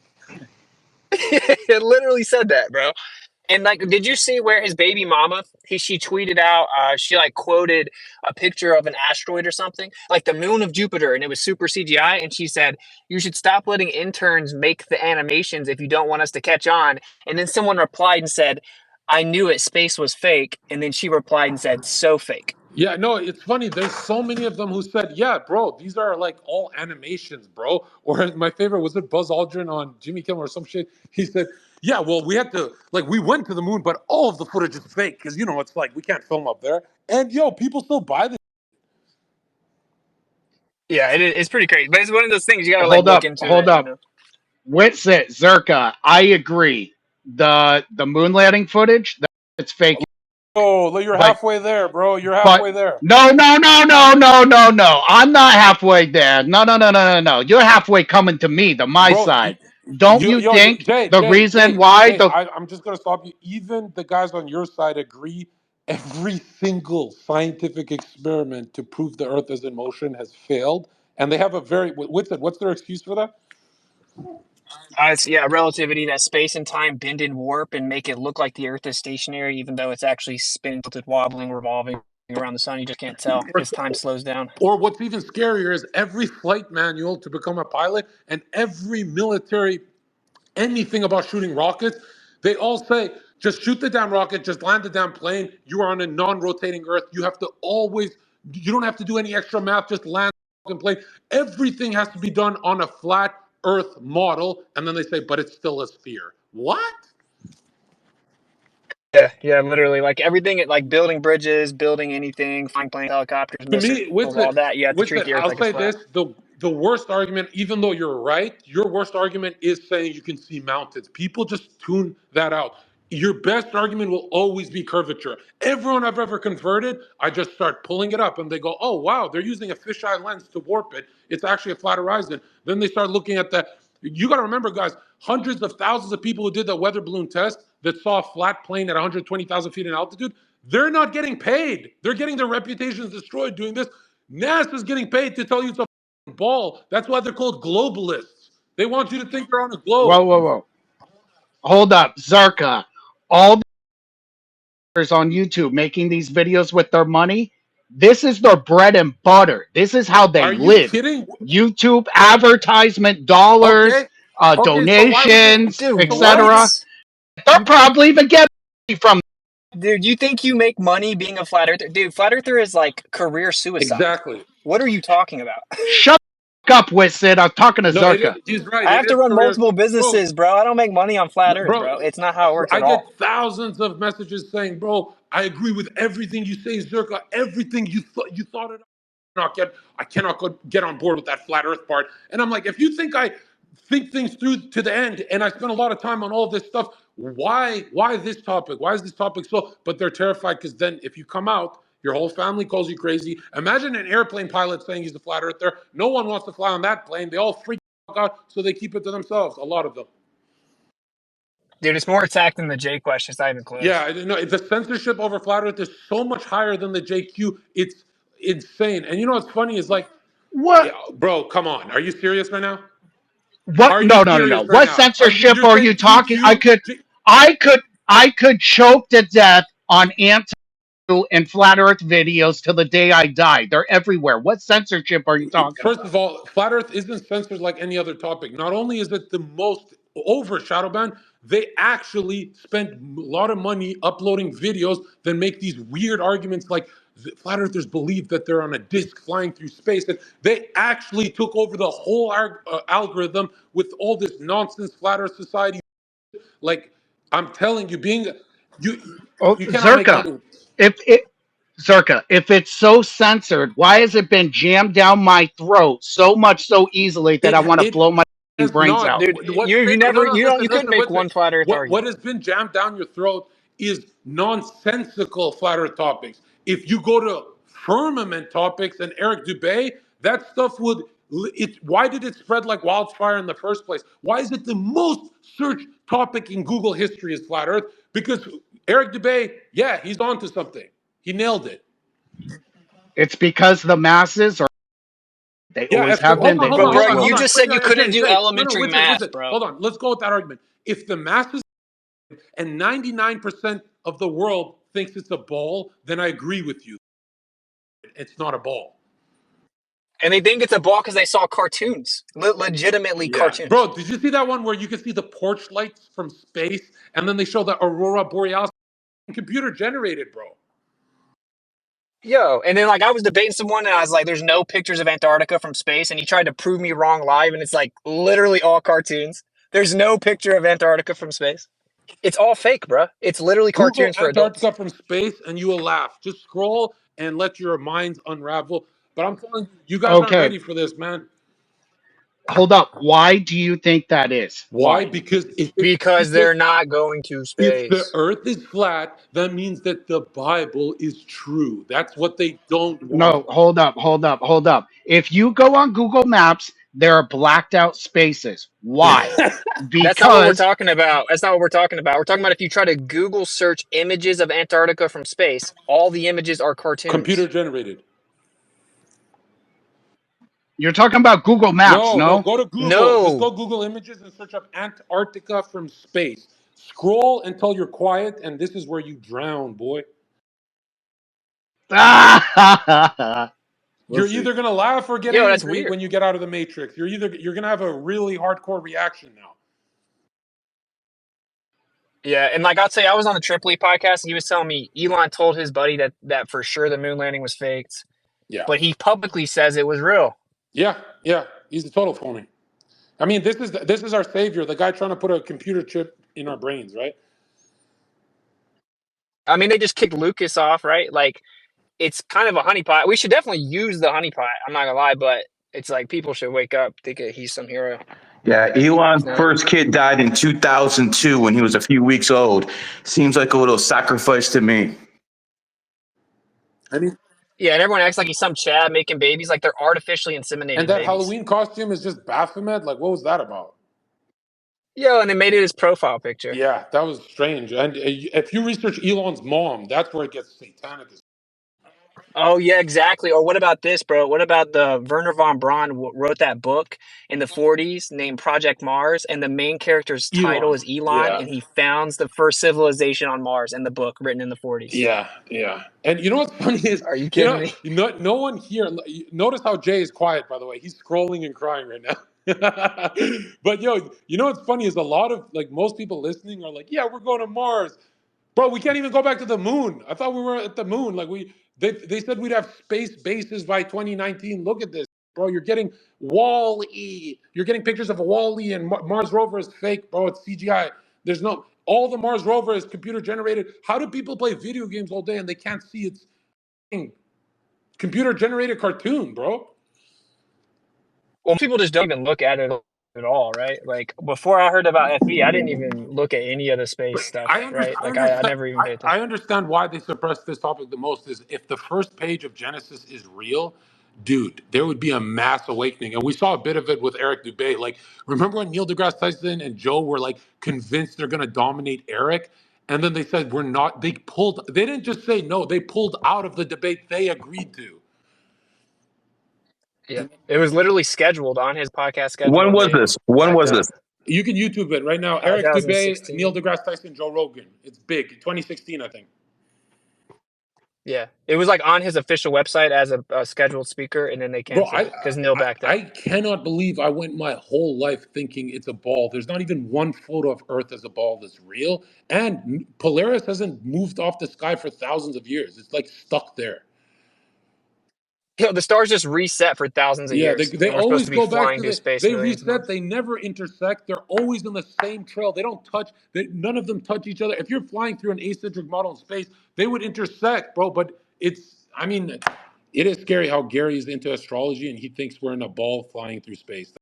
it literally said that, bro. And like, did you see where his baby mama? She tweeted out. She like quoted a picture of an asteroid or something, like the moon of Jupiter, and it was super CGI. And she said, "You should stop letting interns make the animations if you don't want us to catch on." And then someone replied and said, "I knew it. Space was fake." And then she replied and said, "So fake." Yeah, no, it's funny. There's so many of them who said, "Yeah, bro, these are like all animations, bro." Or my favorite was it Buzz Aldrin on Jimmy Kimmel or some shit. He said, "Yeah, well, we had to like we went to the moon, but all of the footage is fake because you know it's like we can't film up there." And yo, people still buy this. Yeah, it's pretty crazy, but it's one of those things you gotta like look into Hold it. up. Whitsit, Zerka, I agree. The moon landing footage, it's fake. Oh, you're But halfway there, bro. You're but halfway there. no. I'm not halfway there. No. You're halfway coming to me, to my Bro, side. Don't you think the reason why the I'm just gonna stop you. Even the guys on your side agree. Every single scientific experiment to prove the Earth is in motion has failed, and they have a very what's their excuse for that? It's relativity, that space and time bend and warp and make it look like the Earth is stationary, even though it's actually spinning, tilted, wobbling, revolving around the sun. You just can't tell Or, because time slows down. or what's even scarier is every flight manual to become a pilot and every military anything about shooting rockets, they all say just shoot the damn rocket, just land the damn plane. You are on a non-rotating Earth. You have to always, you don't have to do any extra math, just land the fucking plane. Everything has to be done on a flat Earth model. And then they say, but it's still a sphere. What? Yeah, literally, like everything, like building bridges, building anything, flying planes, helicopters, To missiles, me, all that. You have to treat the Earth I'll like it's say flat. this: the worst argument, even though you're right, your worst argument is saying you can see mountains. People just tune that out. Your best argument will always be curvature. Everyone I've ever converted, I just start pulling it up, and they go, "Oh wow, they're using a fisheye lens to warp it. It's actually a flat horizon." Then they start looking at that. You got to remember, guys, hundreds of thousands of people who did the weather balloon test that saw a flat plane at 120,000 feet in altitude. They're not getting paid. They're getting their reputations destroyed doing this. NASA's getting paid to tell you it's a ball. That's why they're called globalists. They want you to think they're on a globe. whoa. Hold up, Zerka. All the on YouTube making these videos with their money, this is their bread and butter. This is how they Are you live. kidding? YouTube advertisement dollars, Okay. Okay, so why would they? donations, Dude, So why would they? etc. what? They're probably even getting from Dude, you think you make money being a flat earther? Dude, flat earther is like career suicide. Exactly. What are you talking about? Shut the fuck up, Wissid. I'm talking to No, it is. Zerka. He's right. I It have to is run career, multiple bro. businesses, bro. I don't make money on flat earth, Bro, bro. It's not how it works I at get all. thousands of messages saying, "Bro, I agree with everything you say, Zerka. Everything you thought it. I cannot get on board with that flat Earth part." And I'm like, if you think I think things through to the end, and I spend a lot of time on all this stuff, why this topic? Why is this topic so? But they're terrified because then if you come out, your whole family calls you crazy. Imagine an airplane pilot saying he's a flat earther. No one wants to fly on that plane. They all freak out, so they keep it to themselves. A lot of them. Dude, it's more attack than the J question. It's not even Yeah, close. I didn't know. The censorship over flat Earth is so much higher than the JQ. It's insane. And you know what's funny is like, What? yeah, bro, come on. Are you serious right now? What? Are you No, no, no, no. serious right What now? censorship You're are saying you talking? GQ? I could choke to death on anti and flat Earth videos till the day I die. They're everywhere. What censorship are you talking First about? of all, flat Earth isn't censored like any other topic. Not only is it the most over shadow ban, they actually spent a lot of money uploading videos that make these weird arguments like flat earthers believe that they're on a disc flying through space. And they actually took over the whole algorithm with all this nonsense flat Earth society. Like, I'm telling you, you, Oh, you cannot make Zerka. money. If it Zerka, if it's so censored, why has it been jammed down my throat so much so easily that I want to It blow my has brains not. out? Dude, What's you been no never no you listen couldn't listen make listen. one flat earth What argument. has been jammed down your throat is nonsensical flat earth topics. If you go to firmament topics and Eric Dubay, that stuff would it. Why did it spread like wildfire in the first place? Why is it the most searched topic in Google history is flat earth? Because Eric Dubay, yeah, he's onto something. He nailed it. It's because the masses are they Yeah, always have hold been, on, they've hold But on, always bro, hold on, will hold you be. on. just said you couldn't Jay, do no, elementary math, Wait. bro. Hold on. Let's go with that argument. If the masses and 99% of the world thinks it's a ball, then I agree with you. It's not a ball. And they think it's a ball because they saw cartoons, legitimately Yeah. cartoons. Bro, did you see that one where you can see the porch lights from space and then they show the aurora borealis? Computer generated, bro. Yo, and then like I was debating someone and I was like, "There's no pictures of Antarctica from space," and he tried to prove me wrong live, and it's like literally all cartoons. There's no picture of Antarctica from space. It's all fake, bro. It's literally Google cartoons for adults. Antarctica from space and you will laugh. Just scroll and let your minds unravel. But I'm telling you, you guys aren't Okay, ready for this, man. hold up. Why do you think that is? Why? Why? Because Because because they're not going to if the space. earth is flat, that means that the Bible is true. That's what they don't want. No, hold up. If you go on Google Maps, there are blacked out spaces. Why? That's not what we're Because talking about. That's not what we're talking about. We're talking about if you try to Google search images of Antarctica from space, all the images are Computer cartoons. generated. you're talking about Google Maps, No, no? go to Google. Just No. go Google images and search up Antarctica from space. Scroll until you're quiet, and this is where you drown, boy. We'll You're see. either gonna laugh or get Yo, that's angry weird. when you get out of the matrix. You're gonna have a really hardcore reaction now. Yeah, and like I'll tell you, I was on the Tripoli podcast and he was telling me Elon told his buddy that for sure the moon landing was faked, Yeah, but he publicly says it was real. yeah. He's a total phony. I mean, this is our savior, the guy trying to put a computer chip in our brains, right? I mean, they just kicked Lucas off, right? Like it's kind of a honeypot. We should definitely use the honeypot. I'm not gonna lie, but it's like people should wake up, think that he's some hero. Yeah, He's Elon's not. first kid died in 2002 when he was a few weeks old. Seems like a little sacrifice to me. I mean, Yeah, and everyone acts like he's some Chad making babies, like they're artificially and inseminated that babies. Halloween costume is just Baphomet. Like, what was that about? Yo, and they made it his profile picture. Yeah, that was strange. And if you research Elon's mom, that's where it gets satanic. Oh yeah, exactly. Or what about this, bro? What about the Werner von Braun wrote that book in the 40s named Project Mars, and the main character's title Elon. is Elon, Yeah. and he founds the first civilization on Mars in the book written in the 40s. Yeah. And you know what's funny is, Are you kidding me? no one here. Notice how Jay is quiet. By the way, he's scrolling and crying right now. But you know what's funny is a lot of like most people listening are like, yeah, we're going to Mars. Bro, we can't even go back to the moon. I thought we were at the moon. Like they said we'd have space bases by 2019. Look at this, bro. You're getting Wall-E. You're getting pictures of Wall-E, and Mars rover is fake, bro. It's CGI. There's no all the Mars rover is computer generated. How do people play video games all day and they can't see it's computer generated cartoon, bro? Well, people just don't even look at it at all, right? Like before I heard about FE, I didn't even look at any of the space But stuff, I right? understand. I Like I understand. never even paid I attention. understand why they suppress this topic the most. Is if the first page of Genesis is real, dude, there would be a mass awakening, and we saw a bit of it with Eric Dubé. Like, remember when Neil deGrasse Tyson and Joe were like convinced they're going to dominate Eric, and then they said we're not. They pulled. They didn't just say no. They pulled out of the debate they agreed to. Yeah, it was literally scheduled on his podcast schedule, When and was they this? When backed was out. this? You can YouTube it right now. Eric Dubé, Neil 2016. deGrasse Tyson, Joe Rogan. It's big. 2016, I think. Yeah, it was like on his official website as a scheduled speaker, and then they Bro, canceled it because Neil backed I out. cannot believe I went my whole life thinking it's a ball. There's not even one photo of Earth as a ball that's real. And Polaris hasn't moved off the sky for thousands of years. It's like stuck there. You know, the stars just reset for thousands of Yeah, years, they and we're supposed always to be go back flying to through space they millions of reset, months. they never intersect. They're always on the same trail. They don't touch, none of them touch each other. If you're flying through an acentric model in space, they would intersect, bro. But I mean, it is scary how Gary is into astrology and he thinks we're in a ball flying through space.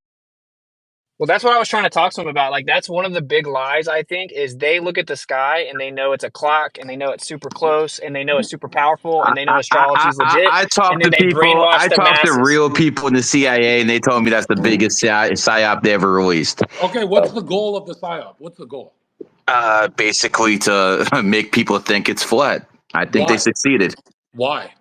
Well, that's what I was trying to talk to him about. Like, that's one of the big lies, I think, is they look at the sky and they know it's a clock and they know it's super close and they know it's super powerful and they know astrology is legit. I And talked then to they people. brainwash I the talked to masses. real people in the CIA, and they told me that's the biggest psyop they ever released. Okay, what's the goal of the PSYOP? What's the goal? Basically, to make people think it's flat. I think they Why? succeeded. Why?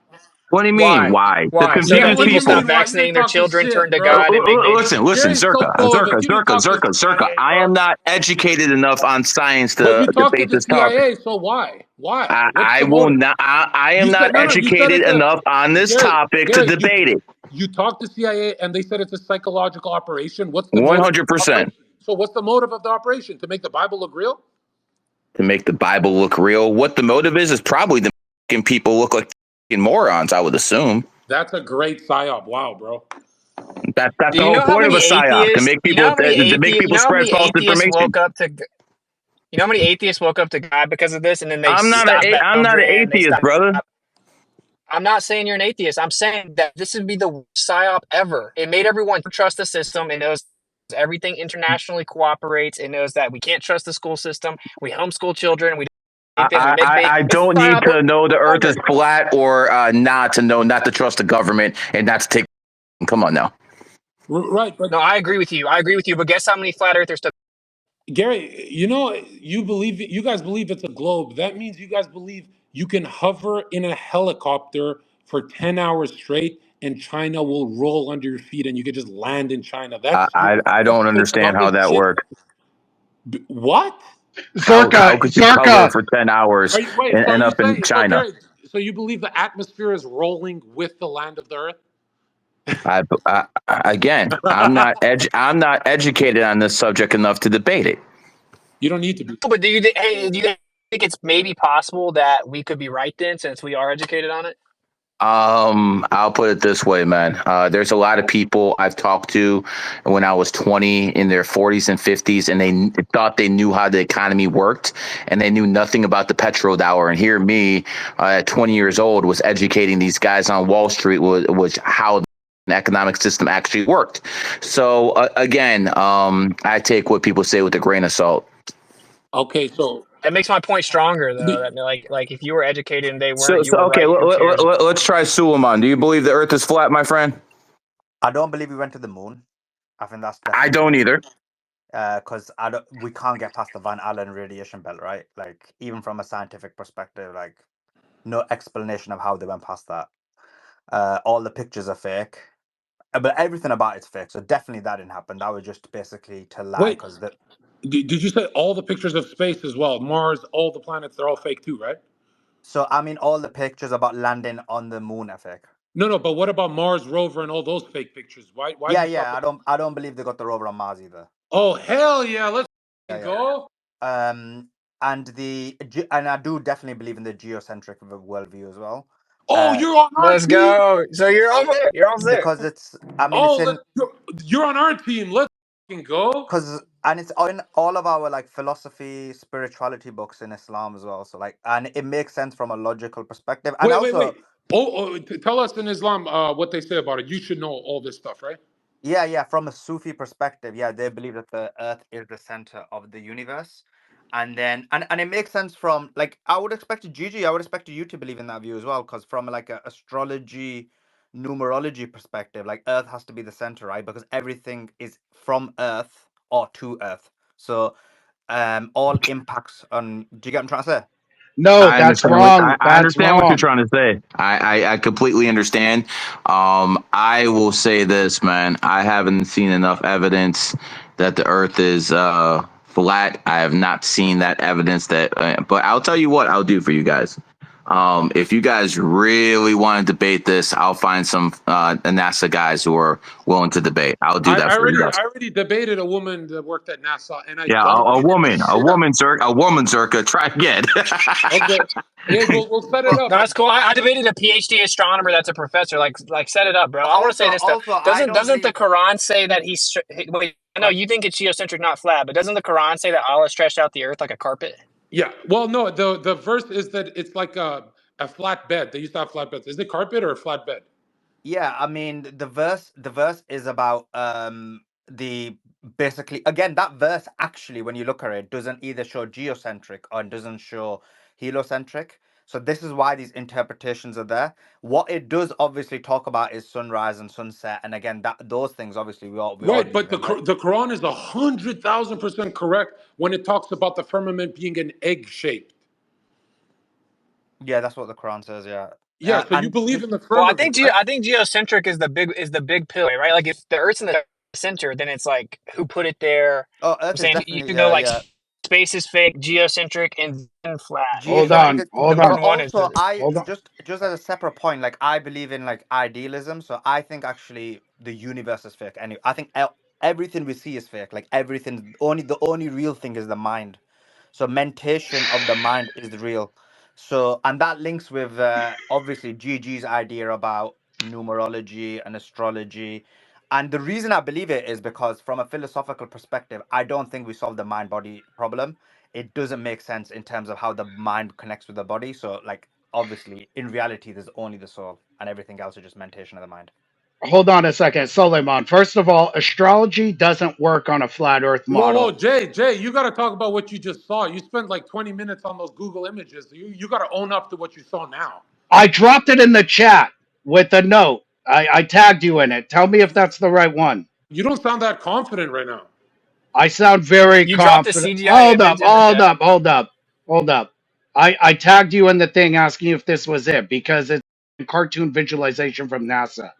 What do you mean? Why? Why? To Why? So Yeah, confuse that what do people you people. stop mean why? You didn't vaccinating their talk to children, turn shit, to bro. God, and make babies? Listen, Gary's so Zherka, bogus. You didn't talk to CIA, I bro. am not educated enough on science But to you talked to debate the this topic. CIA, so why? Why? What's I the will motive? not. I am You not said no. You said educated it's a enough on this Gary. topic to Gary, debate it. you talked to CIA and they said it's a psychological operation. What's the motive of the 100%. operation? So what's the motive of the operation? To make the Bible look real? To make the Bible look real. What the motive is probably to making people look like morons, I would assume. That's a great psyop. Wow, bro. That's Do the you whole know how point of a many psyop, to atheists? make You know people how many spread false atheists information. woke up to? You know how many atheists woke up to God because of this, and then they I'm not stopped I'm not an Belgium. They atheist, stopped. brother. I'm not saying you're an atheist. I'm saying that this would be the worst psyop ever. It made everyone trust the system. It knows everything internationally cooperates. It knows that we can't trust the school system. We homeschool children. We do things. We make babies. I It's don't need psyop to know the earth is ever. flat or not to know not to trust the government and not to take. Come on now. Right, but No, I agree with you. I agree with you. But guess how many flat earthers took? Gary, you know, you guys believe it's a globe. That means you guys believe you can hover in a helicopter for 10 hours straight and China will roll under your feet and you can just land in China. I That's don't understand how that shit. works. What? How Zherka, could you cover Zherka. for 10 hours Wait, and so end you up in say, so China? Gary, so you believe the atmosphere is rolling with the land of the earth? Again, I'm not educated on this subject enough to debate it. You don't need to be. But do you think it's maybe possible that we could be right then, since we are educated on it? I'll put it this way, man. There's a lot of people I've talked to when I was 20 in their 40s and 50s, and they thought they knew how the economy worked, and they knew nothing about the petrodollar. And here, me, at 20 years old, was educating these guys on Wall Street was how the economic system actually worked. So again, I take what people say with a grain of salt. Okay, so That makes my point stronger, though. That like if you were educated and they weren't, you So were okay, right. Who cares? let's try Suleiman. Do you believe the Earth is flat, my friend? I don't believe we went to the moon. I think that's I definitely don't either. because we can't get past the Van Allen radiation belt, right? Like even from a scientific perspective, like no explanation of how they went past that. All the pictures are fake, but everything about it's fake. So definitely that didn't happen. That was just basically to lie wait, because the. did you say all the pictures of space as well? Mars, all the planets, they're all fake too, right? So I mean, all the pictures about landing on the moon are fake. No, but what about Mars rover and all those fake pictures? Why Yeah, do you talk about? I don't believe they got the rover on Mars either. Oh hell yeah, let's Yeah. go. and I do definitely believe in the geocentric worldview as well. Oh, you're on our Let's team. go. So you're almost there. You're almost there. Because it's, I mean, it's Oh, in, you're on our team. Let's fucking go. because, and it's in all of our like philosophy, spirituality books in Islam as well. So like, and it makes sense from a logical perspective, and Wait. also, Tell us in Islam what they say about it. You should know all this stuff, right? yeah, from a Sufi perspective, yeah, they believe that the Earth is the center of the universe, and then and it makes sense from like I would expect Gigi, I would expect you to believe in that view as well, because from like a astrology, numerology perspective, like Earth has to be the center, right? Because everything is from Earth or to Earth, so all impacts on. Do you get what I'm trying to say? No, I that's understand what wrong. I That's understand what you're wrong. trying to say. I completely understand. I will say this, man. I haven't seen enough evidence that the Earth is flat. I have not seen that evidence. But I'll tell you what I'll do for you guys. If you guys really want to debate this, I'll find some NASA guys who are willing to debate. I'll do that I for you already guys. I already debated a woman that worked at NASA, and I Yeah, dominated the shit out. a woman, Zerka. Try again. Okay, yeah, we'll set it No, up. that's cool. I debated a PhD astronomer that's a professor. Like set it up, bro. I want to say this though. Also, I don't Doesn't the believe. Quran say that wait? I know But you think it's geocentric, not flat, but doesn't the Quran say that Allah stretched out the earth like a carpet? Yeah. Well, no, the verse is that it's like a flat bed. They used to have flat beds. Is it carpet or a flat bed? yeah, I mean the verse is about the basically again that verse actually when you look at it doesn't either show geocentric or it doesn't show heliocentric. So this is why these interpretations are there. What it does obviously talk about is sunrise and sunset, and again that those things obviously we all Right, believe but in, right? The Quran is 100,000% correct when it talks about the firmament being an egg shape. Yeah, that's what the Quran says. Yeah, Yeah, so you and believe just in the Well, firmament, right? I think geocentric is the big pillar, right? Like if the Earth's in the center, then it's like who put it there. oh, I'm Earth is saying you definitely can go like yeah. space is fake, geocentric, and then flat. Hold Like on. Geocentric, Hold the but on. one is also I Hold on. just as a separate point, like I believe in like idealism, so I think actually the universe is fake. Anyway, I think everything we see is fake. Like everything, only the only real thing is the mind. So mentation of the mind is real. So and that links with obviously Gigi's idea about numerology and astrology. And the reason I believe it is because from a philosophical perspective, I don't think we solved the mind body problem. It doesn't make sense in terms of how the mind connects with the body. So, like, obviously, in reality, there's only the soul, and everything else is just mentation of the mind. Hold on a second, Suleiman. First of all, astrology doesn't work on a flat Earth Whoa, model. Jay, you got to talk about what you just saw. You spent like 20 minutes on those Google images. You got to own up to what you saw now. I dropped it in the chat with a note. I tagged you in it. Tell me if that's the right one. You don't sound that confident right now. I sound very you dropped a confident. CGI Hold up, image in the hold chat. up, hold up, hold up. I tagged you in the thing asking you if this was it because it's a cartoon visualization from NASA.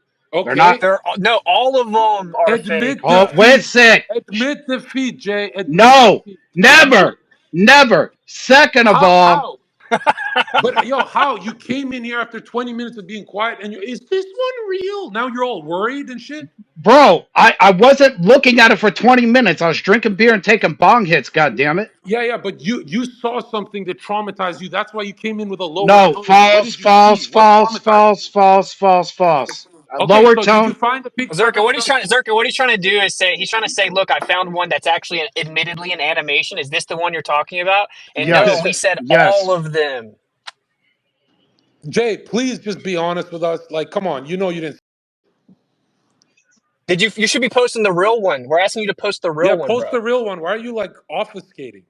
They're not. Okay, No, all of them are fake. admit Oh, defeat. listen. Admit defeat, Jay. Admit No, defeat. Admit never, it. never. Second of How? all, How? But yo, how you came in here after 20 minutes of being quiet and is this one real? Now you're all worried and shit. bro, I wasn't looking at it for 20 minutes. I was drinking beer and taking bong hits, god damn it. Yeah, but you saw something that traumatized you. That's why you came in with a lower No, tone. What false, did you see? false, What false, traumatized you? false, false, false, false. A Okay, lower so did you tone. find the peak circumference? Zerka, what he's trying to do is say he's trying to say, look, I found one that's actually admittedly an animation. Is this the one you're talking about? And no, Yes, we said all yes. of them. Jay, please just be honest with us. Like, come on, you know you didn't. Did you? You should be posting the real one. We're asking you to post the Yeah, real one, post bro. the real one. Why are you like obfuscating?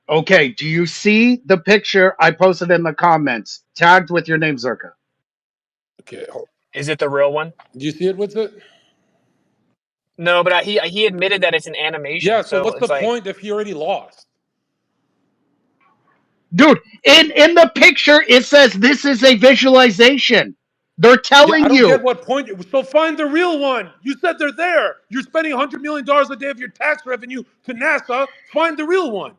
Okay, do you see the picture I posted in the comments? Tagged with your name, Zerka. Okay, Is it the real one? do you see it? What's it? No, but he admitted that it's an Yeah. animation. So So what's the it's like, point if he already lost? Dude, in the picture, it says this is a visualization. They're Yeah, I telling don't you. get what point. So find the real one. You said they're there. You're spending $100 million a day of your tax revenue to NASA. Find the real one.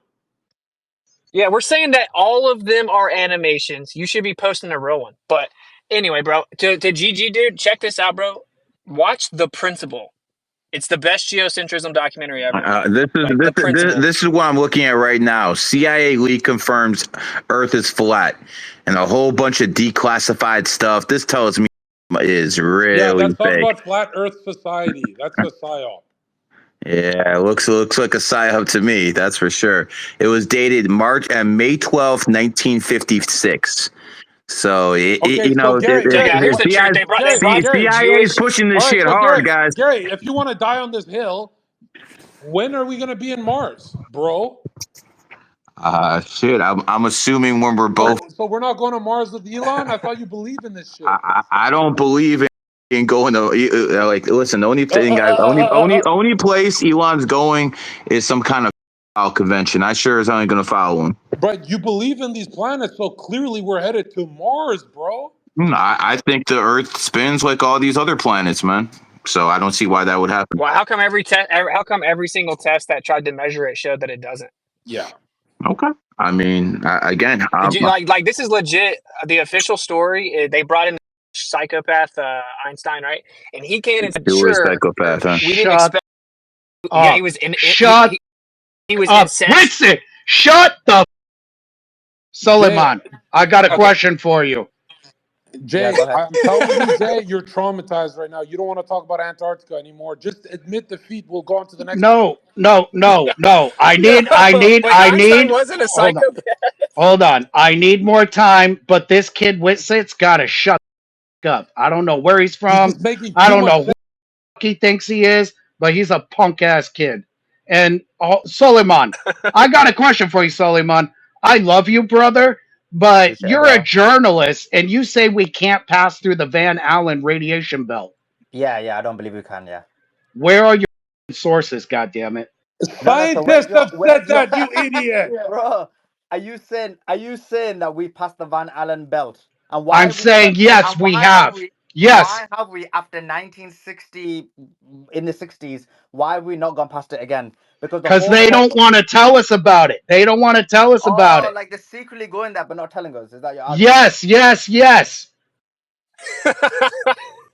yeah, we're saying that all of them are animations. You should be posting a real one. But anyway, bro, to GG, dude, check this out, bro. Watch The Principal. It's the best geocentrism documentary ever. This is Like the principle. this is what I'm looking at right now. CIA leak confirms Earth is flat, and a whole bunch of declassified stuff. This tells me is Yeah, really that's talking fake. about flat Earth society. That's a psyop. Yeah, looks like a psyop to me. That's for sure. It was dated May 12th, 1956. So Okay, so Check it out. Here's the truth. They brought the Gary. CIA is Jewish. pushing this All right, shit so hard, guys. Gary, if you want to die on this hill, when are we gonna be in Mars, bro? Shit. I'm assuming when we're both. So we're not going to Mars with Elon. I thought you believe in this shit. I don't believe in going to like. Listen, the only thing, guys, only place Elon's going is some kind of convention. I sure as hell ain't gonna follow him. But you believe in these planets, so clearly we're headed to Mars, bro. I think the Earth spins like all these other planets, man. So I don't see why that would happen. Well, how come how come every single test that tried to measure it showed that it doesn't? Yeah. Okay. I mean, again, like this is legit. The official story. They brought in psychopath Einstein, right? And he came in and said, you were a "Sure, psychopath, huh? we didn't expect." Yeah, he was in. Shut he was up. incensed. Listen, shut the Suleiman. Jay, I got a question for you. Jay, go ahead. I'm telling you, Jay, you're traumatized right now. You don't want to talk about Antarctica anymore. Just admit defeat. We'll go on to the next one. No. I need But Einstein wasn't a hold on. psychopath. Hold on. I need more time, but this kid Witsit's gotta shut up. I don't know where he's He's from. just making I too don't much know sense. who he thinks he is, but he's a punk ass kid. And Suleiman, I got a question for you, Suleiman. I love you, brother, but Appreciate it, you're a bro. journalist and you say we can't pass through the Van Allen radiation belt. Yeah, I don't believe we can. Yeah. Where are your sources, goddammit? No. So where's Scientists your have said that, you idiot. bro? Are you saying that we passed the Van Allen belt? And why I'm have we never? saying yes, And we why have have. we? Yes, Why have we after 1960 in the 60s? Why have we not gone past it again? Because the because whole they point. don't want to tell us about it. They don't want to tell us about Oh, it. like they're secretly going there but not telling us. Is that your argument? Yes.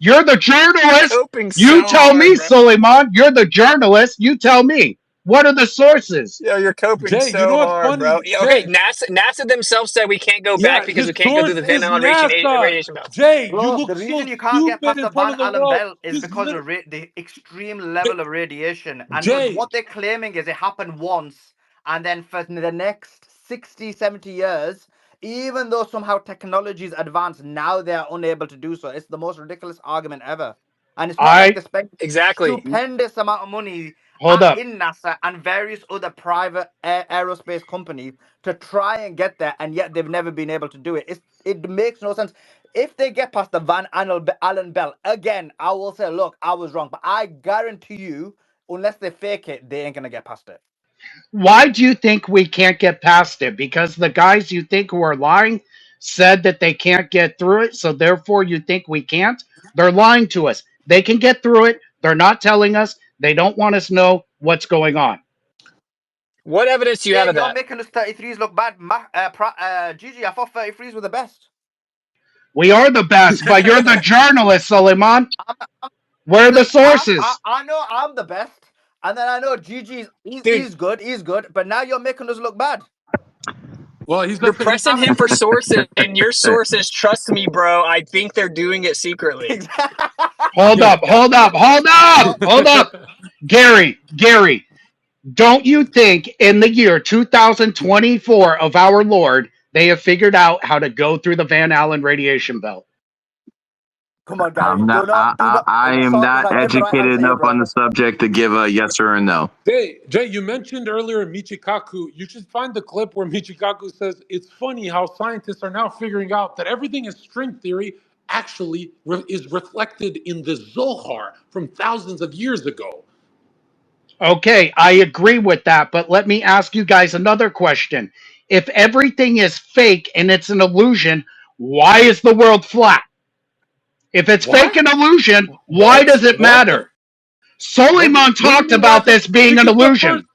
You're the You're journalist. coping You so tell hard, me, bro. Suleiman. You're the journalist. You tell me. What are the sources? Yo, you're coping Jay, you know so what's hard, bro. funny? Yeah, okay, Jay, NASA themselves said we can't go back yeah, because his we can't go through source the Van is Allen NASA. radiation belt. Jay, you Bro, look the so reason you can't get stupid past in the front Van of the Allen world. belt is He's because lit- of the extreme level of radiation. And Jay, what they're claiming is it happened once, and then for the next 60, 70 years, even though somehow technology's advanced, now they're unable to do so. It's the most ridiculous argument ever. And it's not like I they spent Exactly. stupendous amount of money hold up. in NASA and various other private aerospace companies to try and get there, and yet they've never been able to do it. It makes no sense. If they get past the Allen belt again, I will say, look, I was wrong. But I guarantee you, unless they fake it, they ain't gonna get past it. Why do you think we can't get past it? Because the guys you think who are lying said that they can't get through it, so therefore you think we can't? They're lying to us. They can get through it. They're not telling us. They don't want us to know what's going on. What evidence do you have of You're that? making us 33s look bad. Gigi, I thought 33s were the best. We are the best, but you're the journalist, Suleiman. Where are the Look, sources? I know I'm the best, and then I know Gigi's Dude, he's good, but now you're making us look bad. well, you're he's pressing not. him for sources, and your sources, trust me, bro, I think they're doing it secretly. Hold up. Gary, don't you think in the year 2024 of our Lord, they have figured out how to go through the Van Allen radiation belt? Come on, Gary. I'm not. Do not. I am Short is not like, get the right educated answer here, enough on the brother. subject to give a yes or a no. Jay, you mentioned earlier Michikaku. You should find the clip where Michikaku says it's funny how scientists are now figuring out that everything is string theory actually is reflected in the Zohar from thousands of years ago. Okay, I agree with that, but let me ask you guys another question. If everything is fake and it's an illusion, why is the world flat? If it's fake What? and illusion, why What? does it What the? matter? Suleiman What do you talked mean? Why? about this being an Because illusion.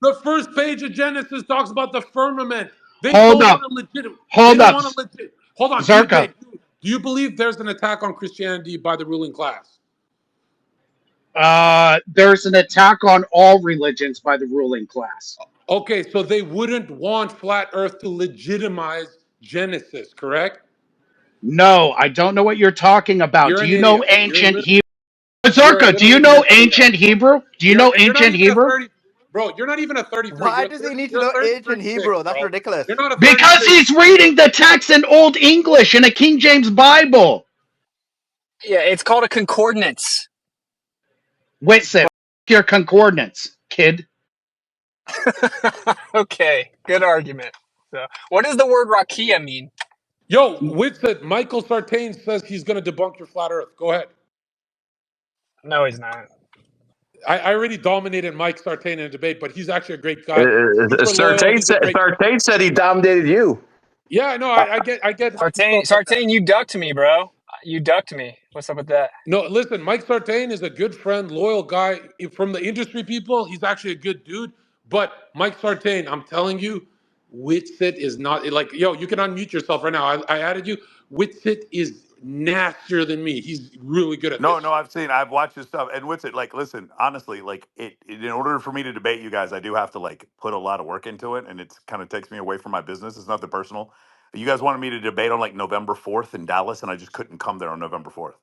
the first page of Genesis talks about the firmament. They Hold don't up. want to legit. They Hold don't up. want to legit. Hold on. Zerka. Do you believe there's an attack on Christianity by the ruling class? There's an attack on all religions by the ruling class. Okay, so they wouldn't want flat Earth to legitimize Genesis, correct? No, I don't know what you're talking about. You're Do an you know idiot. ancient Hebrew? You're Zerka, do literally you an know idiot. Yeah. ancient Hebrew? Do you You're know and you're not ancient even a Hebrew? 30, bro. You're not even a 33. Why does he need to You're know 33 ancient six, Hebrew? That's bro. ridiculous. You're not a Because 33. he's reading the text in Old English in a King James Bible. Yeah, it's called a concordance. Wait, sit. Your concordance, kid. Okay, good argument. So, what does the word rakia mean? Yo, with it, Michael Sartain says he's going to debunk your flat Earth. Go ahead. No, he's not. I already dominated Mike Sartain in a debate, but he's actually a great guy, super loyal. Sartain He's a great. said he dominated you. Yeah, no, I get how you felt about that. Sartain, you ducked me, bro. You ducked me. What's up with that? No, listen, Mike Sartain is a good friend, loyal guy from the industry people. He's actually a good dude. But Mike Sartain, I'm telling you, Witsit is not like, yo, you can unmute yourself right now. I added you. Witsit is nastier than me. He's really good at No, this no, shit. I've watched his stuff, and what's it like? Listen, honestly, like in order for me to debate you guys, I do have to like put a lot of work into it, and it's kind of takes me away from my business. It's nothing personal. You guys wanted me to debate on like November 4th in Dallas, and I just couldn't come there on November 4th.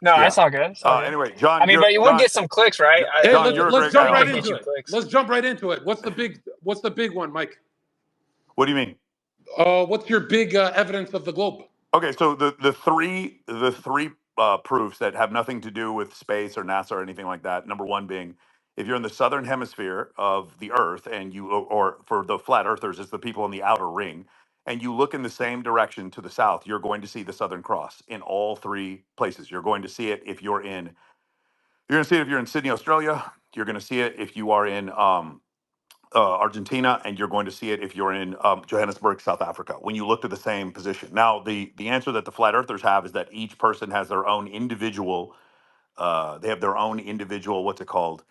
No, Yeah. that's all good. It's all good. Anyway, I mean, but you would get some clicks, right? Hey, John, let's you're a let's great guy. jump We I'll right could do it. get into you it. clicks. Let's jump right into it. What's the big one, Mike? What do you mean? What's your big evidence of the globe? Okay, so the three proofs that have nothing to do with space or NASA or anything like that. Number one being, if you're in the southern hemisphere of the Earth, and or for the flat Earthers, it's the people in the outer ring, and you look in the same direction to the south, you're going to see the Southern Cross in all three places. You're going to see it if you're going to see it if you're in Sydney, Australia. You're going to see it if you are in Argentina, and you're going to see it if you're in Johannesburg, South Africa. When you look to the same position, now the answer that the flat earthers have is that each person has their own individual they have their own individual, what's it called,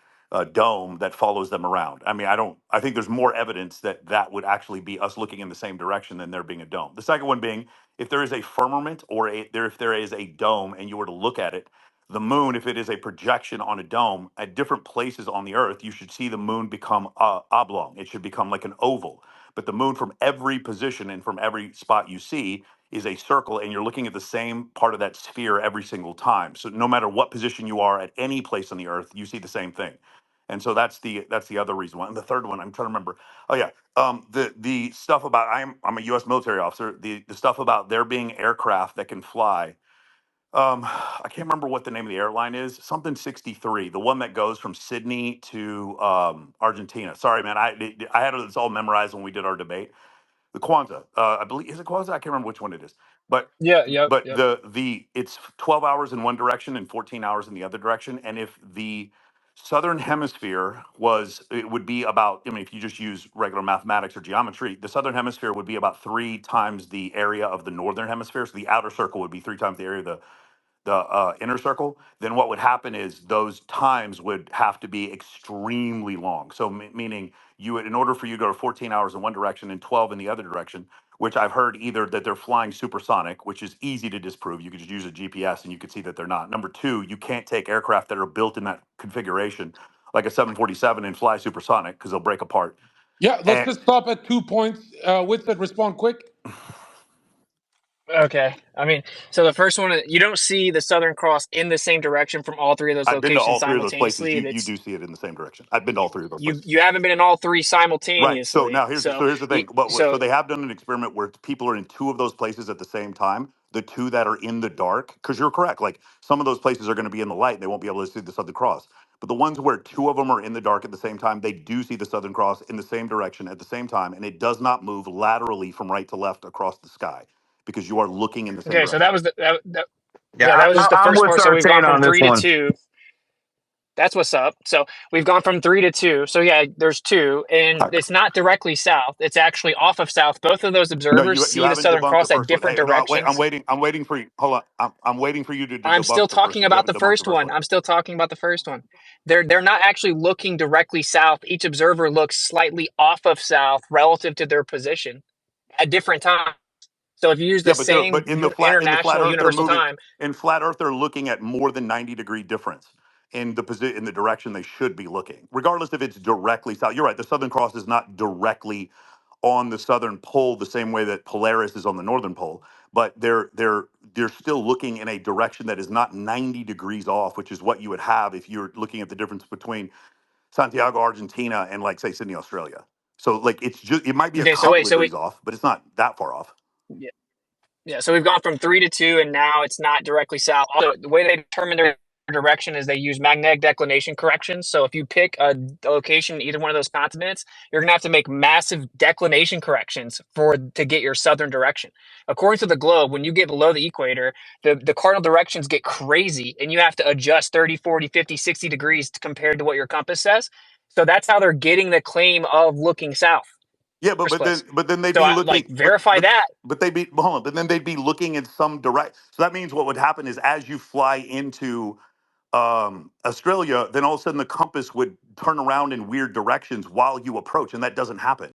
dome that follows them around. I mean, I think there's more evidence that that would actually be us looking in the same direction than there being a dome. The second one being, if there is a firmament or if there is a dome and you were to look at it, the moon, if it is a projection on a dome at different places on the earth, you should see the moon become oblong. It should become like an oval. But the moon, from every position and from every spot you see, is a circle, and you're looking at the same part of that sphere every single time. So no matter what position you are at any place on the earth, you see the same thing. And so that's the other reason why. And the third one, I'm trying to remember. Oh yeah, the stuff about I'm a U.S. military officer. The stuff about there being aircraft that can fly. I can't remember what the name of the airline is. Something 63, the one that goes from Sydney to Argentina. Sorry, man, I had it all memorized when we did our debate. The Kwanzaa, I believe, is it Kwanzaa? I can't remember which one it is, but Yeah, yep, but yep. the it's 12 hours in one direction and 14 hours in the other direction. And if the southern hemisphere was, it would be about, I mean, if you just use regular mathematics or geometry, the southern hemisphere would be about 3 times the area of the northern hemisphere. So the outer circle would be 3 times the area of the inner circle. Then what would happen is those times would have to be extremely long. So meaning you would, in order for you to go to 14 hours in one direction and 12 in the other direction, which I've heard either that they're flying supersonic, which is easy to disprove. You could just use a GPS and you could see that they're not. Number two, you can't take aircraft that are built in that configuration, like a 747, and fly supersonic because they'll break apart. Yeah, let's And just stop at 2 points. Witsit, respond quick. Okay. I mean, so the first one, you don't see the Southern Cross in the same direction from all three of those I've been to locations all three of those places. simultaneously. You That's do see it in the same direction. I've been to all three of those places. you haven't been in all three Right. So simultaneously. now here's the thing. So they have done an experiment where people are in two of those places at the same time. The two that are in the dark, because you're correct. Like some of those places are going to be in the light, and they won't be able to see the Southern Cross. But the ones where two of them are in the dark at the same time, they do see the Southern Cross in the same direction at the same time, and it does not move laterally from right to left across the sky because you are looking in the same Okay. So direction. that was Yeah, yeah, that was just the I'm first with part. So we've gone Sartain from on this three to one. two. That's what's up. So we've gone from 3 to 2. So yeah, there's two, and it's not directly south. It's actually off of south. Both of those No, observers you see the haven't Southern debunked the Cross at first one. different Hey, no, wait, directions. I'm waiting for you. Hold on, I'm waiting for you to I'm still debunk the first talking one. You about haven't the debunked the first first one. one. I'm still talking about the first one. They're not actually looking directly south. Each observer looks slightly off of south relative to their position at different times. So if you use the Yeah, but they're same but in the flat international Earth they're universal moving time, in flat Earth they're looking at more than 90-degree difference. in the position, in the direction they should be looking, regardless if it's directly south. You're right. The Southern Cross is not directly on the southern pole the same way that Polaris is on the northern pole, but they're still looking in a direction that is not 90 degrees off, which is what you would have if you're looking at the difference between Santiago, Argentina, and like say Sydney, Australia. So like it's just, it might be a Okay, so couple wait, of degrees off, but it's not that far off. yeah, yeah. So we've gone from 3 to 2, and now it's not directly south. Also, the way they determine their direction is they use magnetic declination corrections. So if you pick a location in either one of those continents, you're gonna have to make massive declination corrections to get your southern direction. According to the globe, when you get below the equator, the cardinal directions get crazy, and you have to adjust 30, 40, 50, 60 degrees compared to what your compass says. So that's how they're getting the claim of looking south. Yeah, First place. but then they'd So be I looking, like verify that. but they'd be hold on, but then they'd be looking in some direct. So that means what would happen is as you fly into Australia, then all of a sudden the compass would turn around in weird directions while you approach, and that doesn't happen.